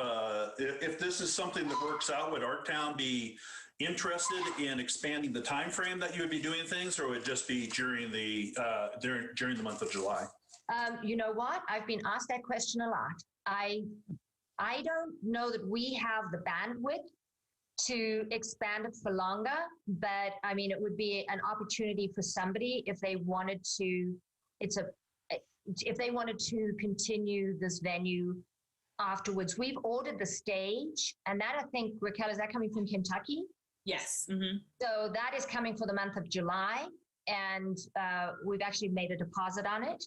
this is something that works out. Would Art Town be interested in expanding the time frame that you would be doing things, or would it just be during the month of July? You know what? I've been asked that question a lot. I don't know that we have the bandwidth to expand it for longer, but I mean, it would be an opportunity for somebody if they wanted to, if they wanted to continue this venue afterwards. We've ordered the stage, and that, I think, Raquel, is that coming from Kentucky? Yes. Mm-hmm. So that is coming for the month of July, and we've actually made a deposit on it.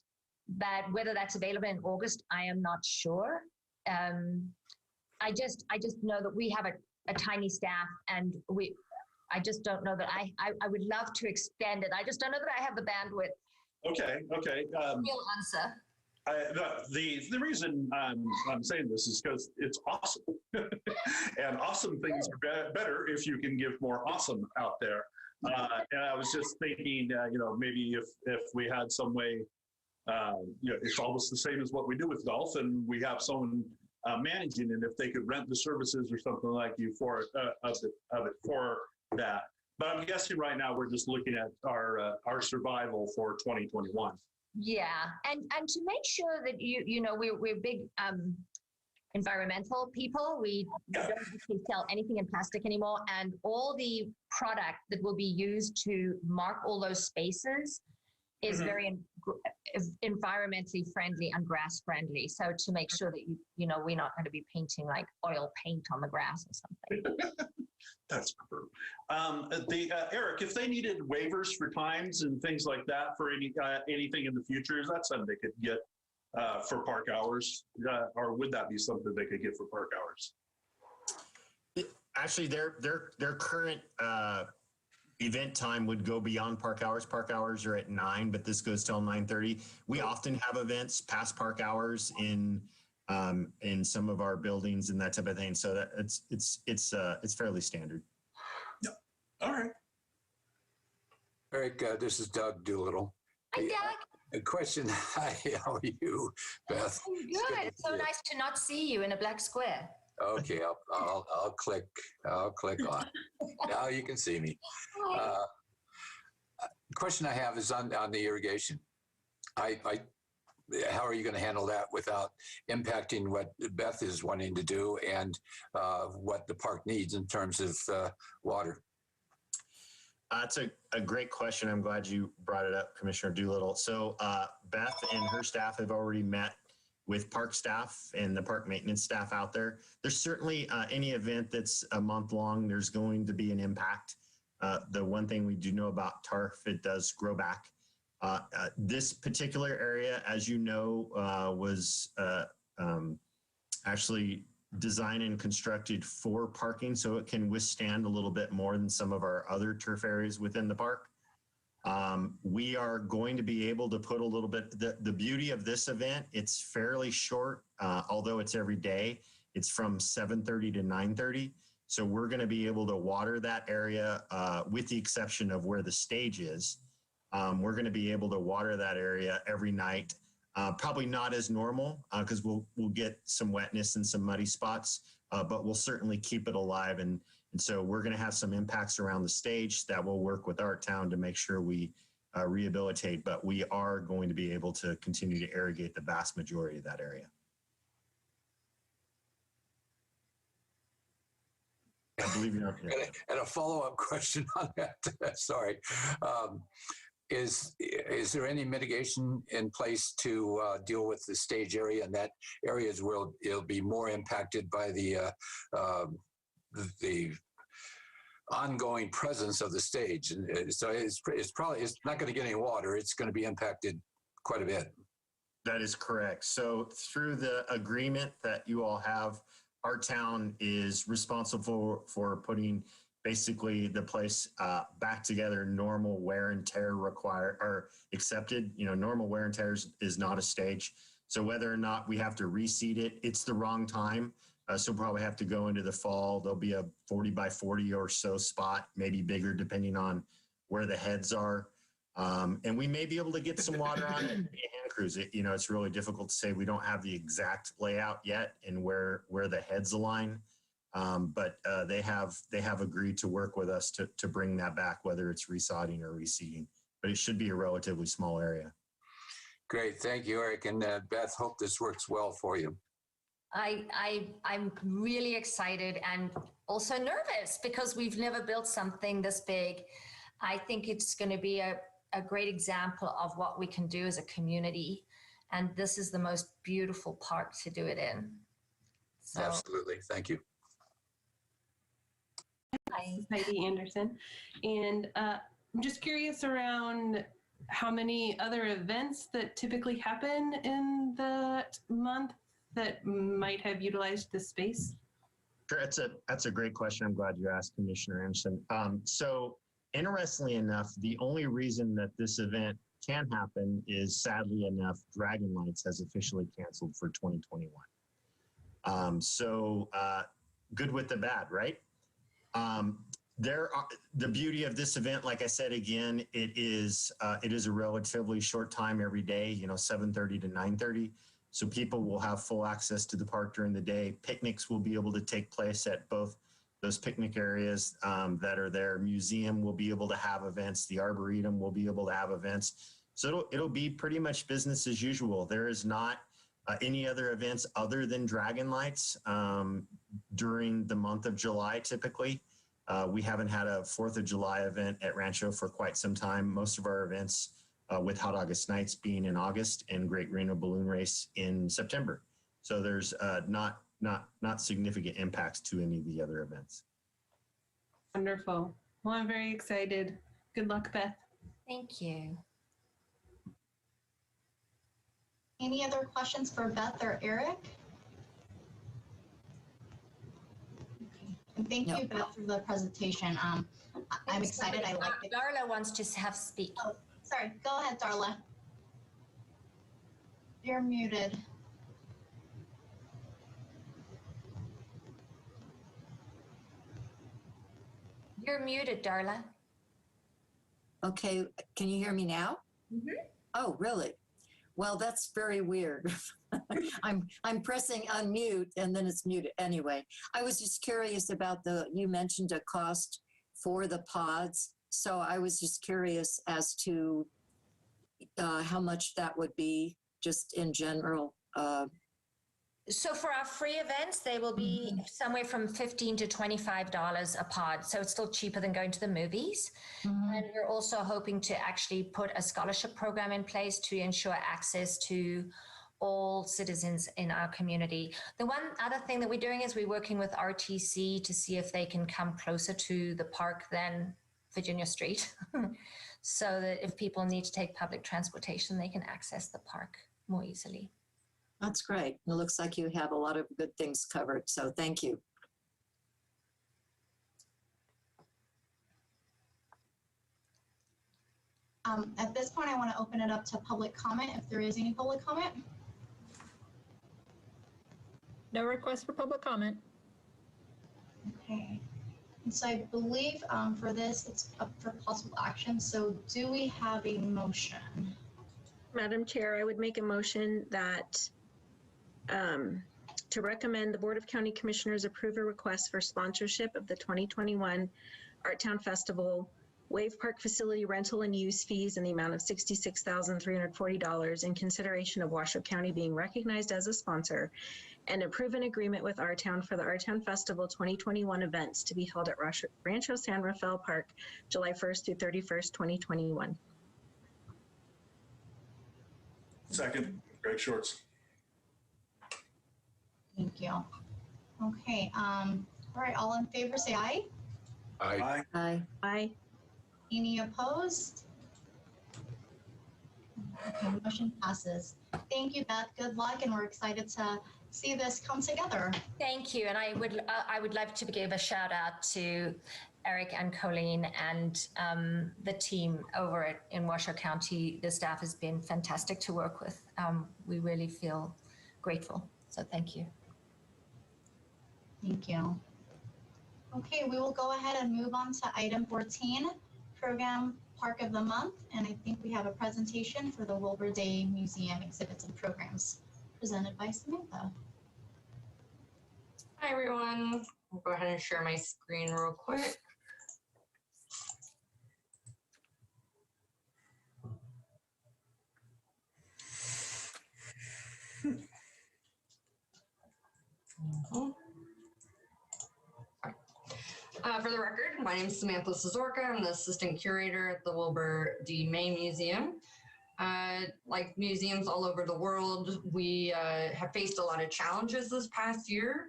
But whether that's available in August, I am not sure. I just know that we have a tiny staff, and I just don't know that I would love to extend it. I just don't know that I have the bandwidth. Okay. Real answer. The reason I'm saying this is because it's awesome. And awesome things are better if you can give more awesome out there. And I was just thinking, maybe if we had some way, it's almost the same as what we do with golf, and we have someone managing it, if they could rent the services or something like you for of it for that. But I'm guessing right now we're just looking at our survival for 2021. Yeah, and to make sure that we're big environmental people. We don't actually sell anything in plastic anymore, and all the product that will be used to mark all those spaces is very environmentally friendly and grass friendly. So to make sure that we're not going to be painting like oil paint on the grass or something. That's true. Eric, if they needed waivers for times and things like that for anything in the future, is that something they could get for park hours, or would that be something they could get for park hours? Actually, their current event time would go beyond park hours. Park hours are at 9, but this goes till 9:30. We often have events past park hours in some of our buildings and that type of thing. So that it's fairly standard. Yeah. All right. Eric, this is Doug Doolittle. Hi, Doug. A question. Hi, how are you, Beth? I'm good. It's so nice to not see you in a black square. Okay, I'll click on. Now you can see me. Question I have is on the irrigation. How are you going to handle that without impacting what Beth is wanting to do and what the park needs in terms of water? That's a great question. I'm glad you brought it up, Commissioner Doolittle. So Beth and her staff have already met with park staff and the park maintenance staff out there. There's certainly any event that's a month long, there's going to be an impact. The one thing we do know about turf, it does grow back. This particular area, as you know, was actually designed and constructed for parking, so it can withstand a little bit more than some of our other turf areas within the park. We are going to be able to put a little bit, the beauty of this event, it's fairly short, although it's every day. It's from 7:30 to 9:30. So we're going to be able to water that area with the exception of where the stage is. We're going to be able to water that area every night. Probably not as normal because we'll get some wetness and some muddy spots, but we'll certainly keep it alive. And so we're going to have some impacts around the stage that will work with our town to make sure we rehabilitate, but we are going to be able to continue to irrigate the vast majority of that area. I believe you're not here. And a follow-up question on that. Sorry. Is there any mitigation in place to deal with the stage area, and that areas will it'll be more impacted by the ongoing presence of the stage, and so it's not going to get any water. It's going to be impacted quite a bit. That is correct. So through the agreement that you all have, our town is responsible for putting basically the place back together. Normal wear and tear required or accepted. Normal wear and tear is not a stage. So whether or not we have to reseed it, it's the wrong time. So probably have to go into the fall. There'll be a 40 by 40 or so spot, maybe bigger depending on where the heads are. And we may be able to get some water on it and be a hand cruise. It's really difficult to say. We don't have the exact layout yet and where the heads align. But they have agreed to work with us to bring that back, whether it's resodding or reseeding. But it should be a relatively small area. Great, thank you, Eric and Beth. Hope this works well for you. I'm really excited and also nervous because we've never built something this big. I think it's going to be a great example of what we can do as a community. And this is the most beautiful park to do it in. So, Absolutely. Thank you. Heidi Anderson. And I'm just curious around how many other events that typically happen in that month that might have utilized this space? Sure, that's a great question. I'm glad you asked, Commissioner Anderson. So interestingly enough, the only reason that this event can happen is, sadly enough, Dragon Lights has officially canceled for 2021. Good with the bad, right? The beauty of this event, like I said, again, it is a relatively short time every day, 7:30 to 9:30. So people will have full access to the park during the day. Picnics will be able to take place at both those picnic areas that are there. Museum will be able to have events. The Arboretum will be able to have events. So it'll be pretty much business as usual. There is not any other events other than Dragon Lights during the month of July, typically. We haven't had a 4th of July event at Rancho for quite some time. Most of our events with Hot August Nights being in August and Great Reno Balloon Race in September. So there's not significant impacts to any of the other events. Wonderful. Well, I'm very excited. Good luck, Beth. thank you. Any other questions for Beth or Eric? And thank you, Beth, for the presentation. I'm excited. I like it. Darla wants to have speak. Oh, sorry. Go ahead, Darla. You're muted. You're muted, Darla. Okay, can you hear me now? Mm-hmm. Oh, really? Well, that's very weird. I'm pressing unmute and then it's muted. Anyway, I was just curious about you mentioned a cost for the pods. So I was just curious as to how much that would be just in general. So for our free events, they will be somewhere from $15 to $25 a pod. So it's still cheaper than going to the movies. And we're also hoping to actually put a scholarship program in place to ensure access to all citizens in our community. The one other thing that we're doing is we're working with RTC to see if they can come closer to the park than Virginia Street. So that if people need to take public transportation, they can access the park more easily. That's great. It looks like you have a lot of good things covered. So thank you. At this point, I want to open it up to public comment if there is any public comment. No request for public comment. Okay. And so I believe for this, it's up for possible action. So do we have a motion? Madam Chair, I would make a motion that to recommend the Board of County Commissioners approve a request for sponsorship of the 2021 Art Town Festival, waive park facility rental and use fees in the amount of $66,340 in consideration of Washoe County being recognized as a sponsor, and approve an agreement with Our Town for the Art Town Festival 2021 events to be held at Rancho San Rafael Park, July 1st through 31st, 2021. Second, Greg Shorts. Thank you. Okay. All right. All in favor, say aye. Aye. Aye. Aye. Any opposed? Okay, motion passes. Thank you, Beth. Good luck, and we're excited to see this come together. Thank you. And I would love to give a shout out to Eric and Colleen and the team over in Washoe County. The staff has been fantastic to work with. We really feel grateful. So thank you. Thank you. Okay, we will go ahead and move on to item 14, Program Park of the Month. And I think we have a presentation for the Wilbur Day Museum exhibits and programs presented by Samantha. Hi, everyone. I'll go ahead and share my screen real quick. For the record, my name is Samantha Szorka. I'm the assistant curator at the Wilbur D. May Museum. Like museums all over the world, we have faced a lot of challenges this past year.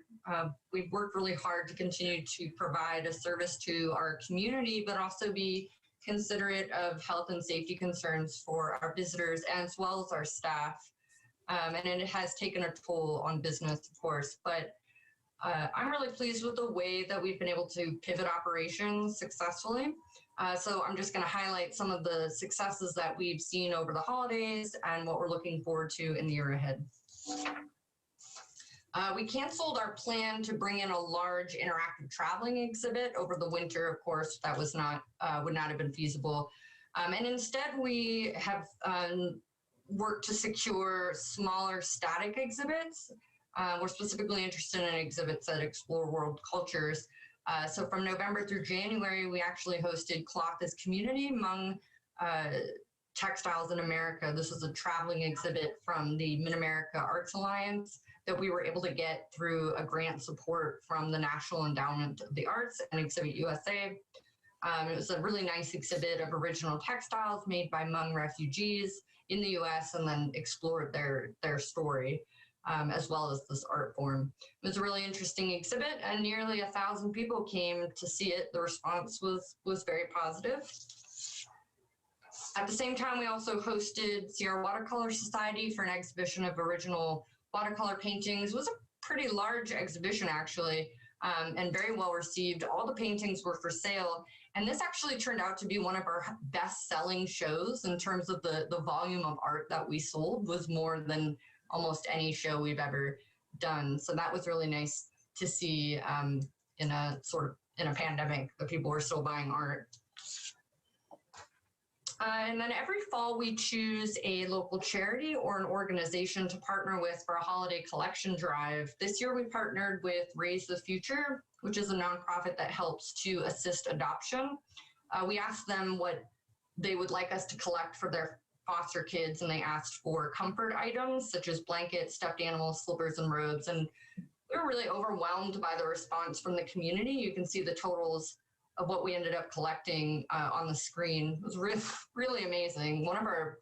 We've worked really hard to continue to provide a service to our community, but also be considerate of health and safety concerns for our visitors as well as our staff. And it has taken a toll on business, of course, but I'm really pleased with the way that we've been able to pivot operations successfully. So I'm just going to highlight some of the successes that we've seen over the holidays and what we're looking forward to in the year ahead. We canceled our plan to bring in a large interactive traveling exhibit over the winter. Of course, that was not would not have been feasible. And instead, we have worked to secure smaller static exhibits. We're specifically interested in exhibits that explore world cultures. So from November through January, we actually hosted Cloth as Community Among Textiles in America. This was a traveling exhibit from the Mid-America Arts Alliance that we were able to get through a grant support from the National Endowment of the Arts and Exhibit USA. It was a really nice exhibit of original textiles made by Hmong refugees in the US and then explored their story. As well as this art form. It was a really interesting exhibit and nearly 1,000 people came to see it. The response was very positive. At the same time, we also hosted Sierra Watercolor Society for an exhibition of original watercolor paintings. It was a pretty large exhibition actually, and very well received. All the paintings were for sale. And this actually turned out to be one of our best selling shows in terms of the volume of art that we sold was more than almost any show we've ever done. So that was really nice to see in a pandemic that people were still buying art. And then every fall we choose a local charity or an organization to partner with for a holiday collection drive. This year we partnered with Raise the Future, which is a nonprofit that helps to assist adoption. We asked them what they would like us to collect for their foster kids, and they asked for comfort items such as blankets, stuffed animals, slippers, and robes. And we were really overwhelmed by the response from the community. You can see the totals of what we ended up collecting on the screen. It was really amazing. One of our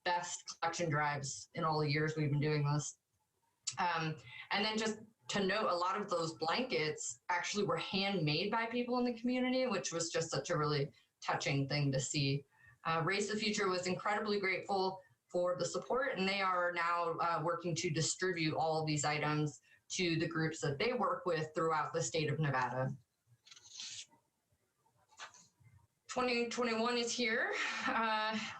best collection drives in all the years we've been doing this. And then just to note, a lot of those blankets actually were handmade by people in the community, which was just such a really touching thing to see. Raise the Future was incredibly grateful for the support, and they are now working to distribute all of these items to the groups that they work with throughout the state of Nevada. 2021 is here.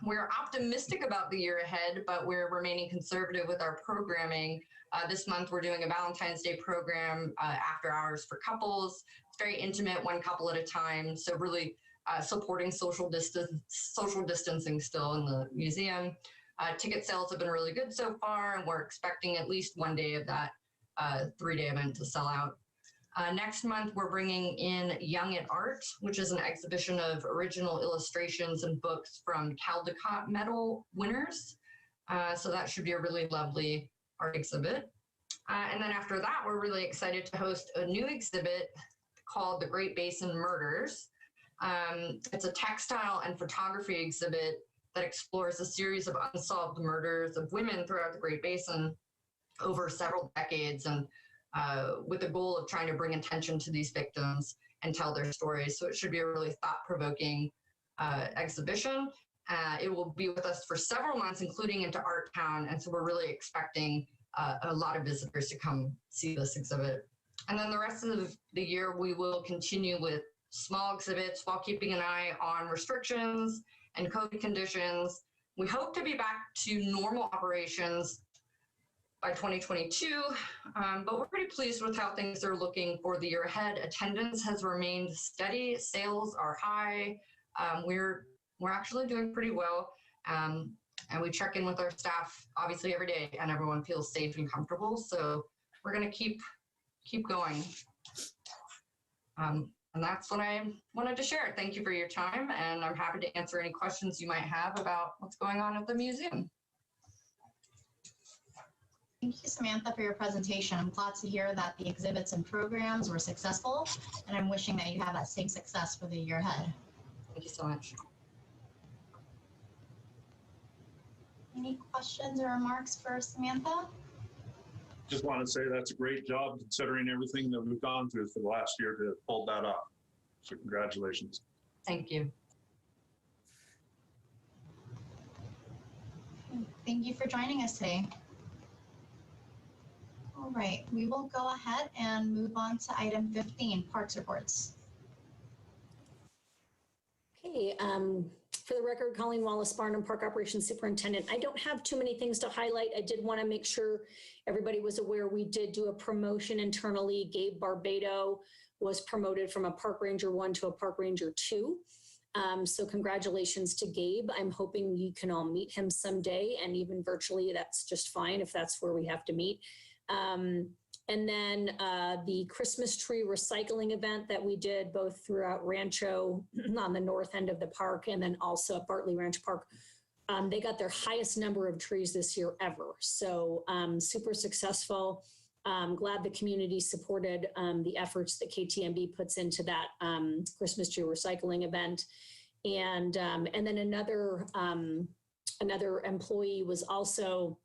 We're optimistic about the year ahead, but we're remaining conservative with our programming. This month, we're doing a Valentine's Day program after hours for couples. It's very intimate, one couple at a time. So really supporting social distancing still in the museum. Ticket sales have been really good so far, and we're expecting at least one day of that 3-day event to sell out. Next month, we're bringing in Young at Art, which is an exhibition of original illustrations and books from Caldecott Medal winners. So that should be a really lovely art exhibit. And then after that, we're really excited to host a new exhibit called The Great Basin Murders. It's a textile and photography exhibit that explores a series of unsolved murders of women throughout the Great Basin over several decades, and with the goal of trying to bring attention to these victims and tell their stories. So it should be a really thought-provoking exhibition. It will be with us for several months, including into Art Town, and so we're really expecting a lot of visitors to come see this exhibit. And then the rest of the year, we will continue with small exhibits while keeping an eye on restrictions and COVID conditions. We hope to be back to normal operations by 2022, but we're pretty pleased with how things are looking for the year ahead. Attendance has remained steady, sales are high. We're actually doing pretty well, and we check in with our staff obviously every day, and everyone feels safe and comfortable. So we're going to keep going. And that's what I wanted to share. Thank you for your time, and I'm happy to answer any questions you might have about what's going on at the museum. Thank you, Samantha, for your presentation. I'm glad to hear that the exhibits and programs were successful, and I'm wishing that you have that same success for the year ahead. Thank you so much. Any questions or remarks for Samantha? Just want to say that's a great job considering everything that we've gone through for the last year to pull that off. So congratulations. Thank you. Thank you for joining us today. All right, we will go ahead and move on to item 15, Parks Reports. Okay, for the record, Colleen Wallace, Barnum Park Operations Superintendent. I don't have too many things to highlight. I did want to make sure everybody was aware we did do a promotion internally. Gabe Barbado was promoted from a Park Ranger 1 to a Park Ranger 2. So congratulations to Gabe. I'm hoping you can all meet him someday, and even virtually, that's just fine if that's where we have to meet. And then the Christmas tree recycling event that we did both throughout Rancho on the north end of the park and then also at Bartley Ranch Park, they got their highest number of trees this year ever. So super successful. Glad the community supported the efforts that KTMB puts into that Christmas tree recycling event. And then another employee was also,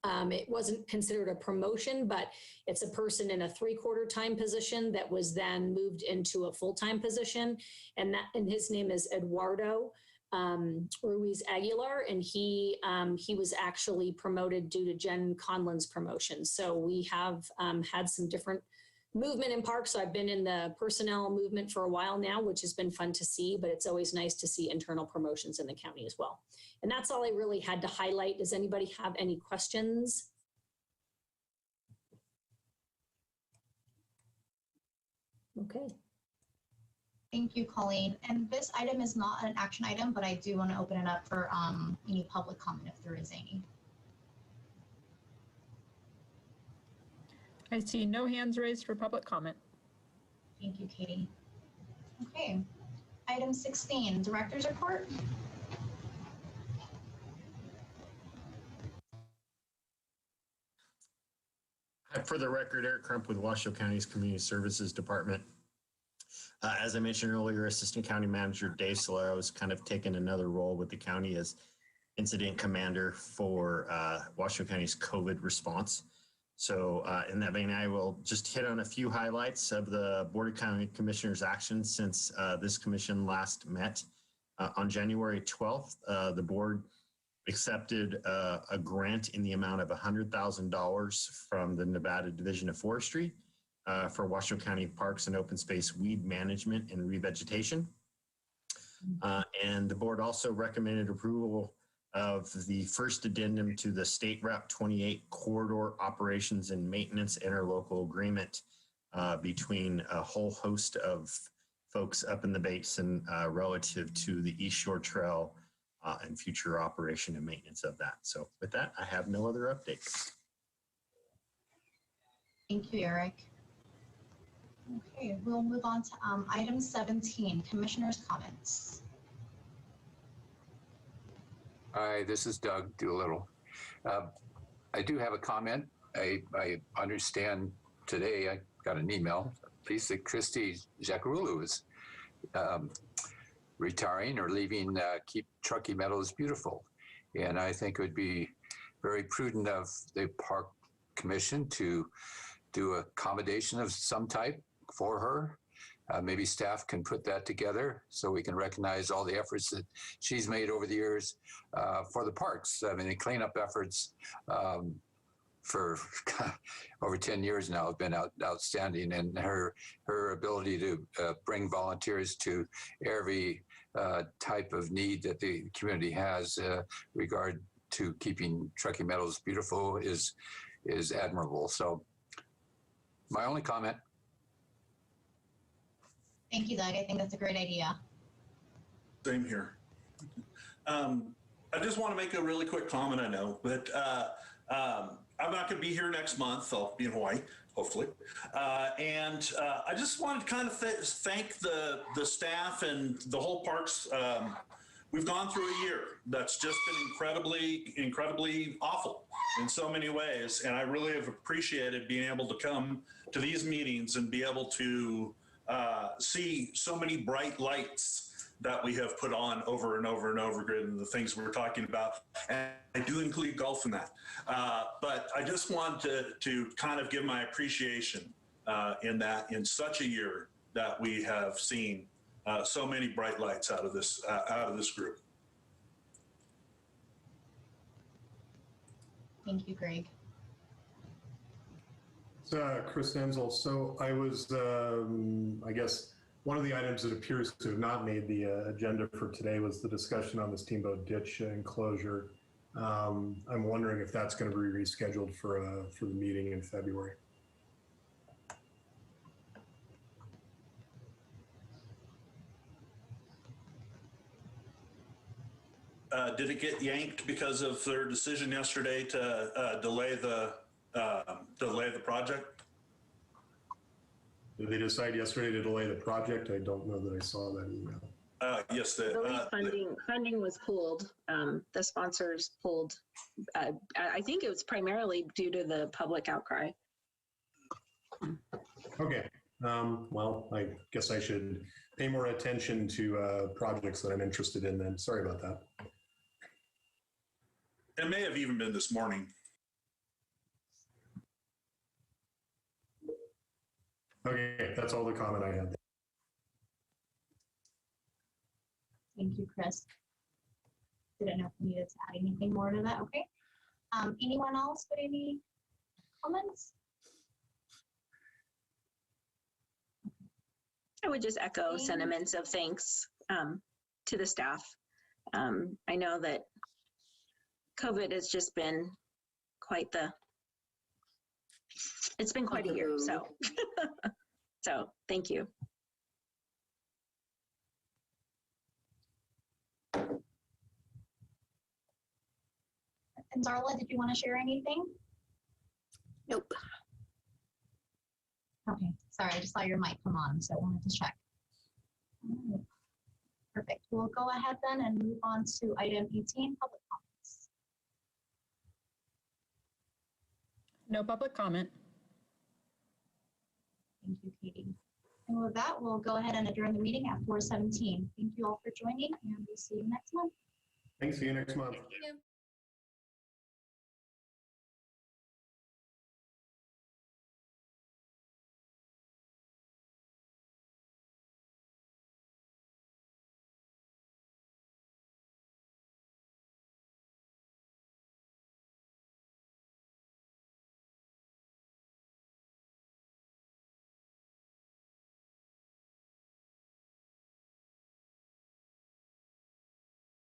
it wasn't considered a promotion, but it's a person in a 3/4 time position that was then moved into a full-time position. And his name is Eduardo Ruiz Aguilar, and he was actually promoted due to Jen Conlon's promotion. So we have had some different movement in parks. So I've been in the personnel movement for a while now, which has been fun to see, but it's always nice to see internal promotions in the county as well. And that's all I really had to highlight. Does anybody have any questions? Okay. Thank you, Colleen. And this item is not an action item, but I do want to open it up for any public comment if there is any. I see no hands raised for public comment. Thank you, Katie. Okay. Item 16, Director's Report. For the record, Eric Crump with Washoe County's Community Services Department. As I mentioned earlier, Assistant County Manager Dave Solero has kind of taken another role with the county as Incident Commander for Washoe County's COVID response. So in that vein, I will just hit on a few highlights of the Board of County Commissioners' actions since this commission last met. On January 12th, the board accepted a grant in the amount of $100,000 from the Nevada Division of Forestry for Washoe County Parks and Open Space Weed Management and Revegetation. And the board also recommended approval of the first addendum to the State Route 28 Corridor Operations and Maintenance Interlocal Agreement between a whole host of folks up in the basin relative to the East Shore Trail and future operation and maintenance of that. So with that, I have no other updates. Thank you, Eric. Okay, we'll move on to item 17, Commissioners' Comments. Hi, this is Doug Doolittle. I do have a comment. I understand today I got an email, at least that Christy Jacarulu is retiring or leaving Keep Truckee Meadows Beautiful. And I think it would be very prudent of the Park Commission to do accommodation of some type for her. Maybe staff can put that together so we can recognize all the efforts that she's made over the years for the parks. I mean, the cleanup efforts for over 10 years now have been outstanding, and her ability to bring volunteers to every type of need that the community has regard to keeping Truckee Meadows beautiful is admirable. So my only comment. Thank you, Doug. I think that's a great idea. Same here. I just want to make a really quick comment, I know, but I'm not going to be here next month. I'll be in Hawaii, hopefully. And I just wanted to kind of thank the staff and the whole parks we've gone through a year that's just been incredibly awful in so many ways. And I really have appreciated being able to come to these meetings and be able to see so many bright lights that we have put on over and over and over again, and the things we're talking about. And I do include golf in that. But I just want to kind of give my appreciation in such a year that we have seen so many bright lights out of this group. Thank you, Greg. Chris Denzel. So I was, I guess, one of the items that appears to have not made the agenda for today was the discussion on the Steamboat Ditch enclosure. I'm wondering if that's going to be rescheduled for the meeting in February. Did it get yanked because of their decision yesterday to delay the project? Did they decide yesterday to delay the project? I don't know that I saw that email. Yes, funding was pulled. The sponsors pulled. I think it was primarily due to the public outcry. Okay. Well, I guess I should pay more attention to projects that I'm interested in then. Sorry about that. It may have even been this morning. Okay, that's all the comment I had. Thank you, Chris. Didn't know if we needed to add anything more to that. Okay. Anyone else with any comments? I would just echo sentiments of thanks to the staff. I know that COVID has just been quite it's been quite a year. So, so thank you. And Darla, did you want to share anything? Nope. Okay, sorry, I just saw your mic come on, so I wanted to check. Perfect. We'll go ahead then and move on to item 18, public comments. No public comment. Thank you, Katie. And with that, we'll go ahead and adjourn the meeting at 4:17. Thank you all for joining, and we'll see you next month. Thanks. See you next month. Thank you.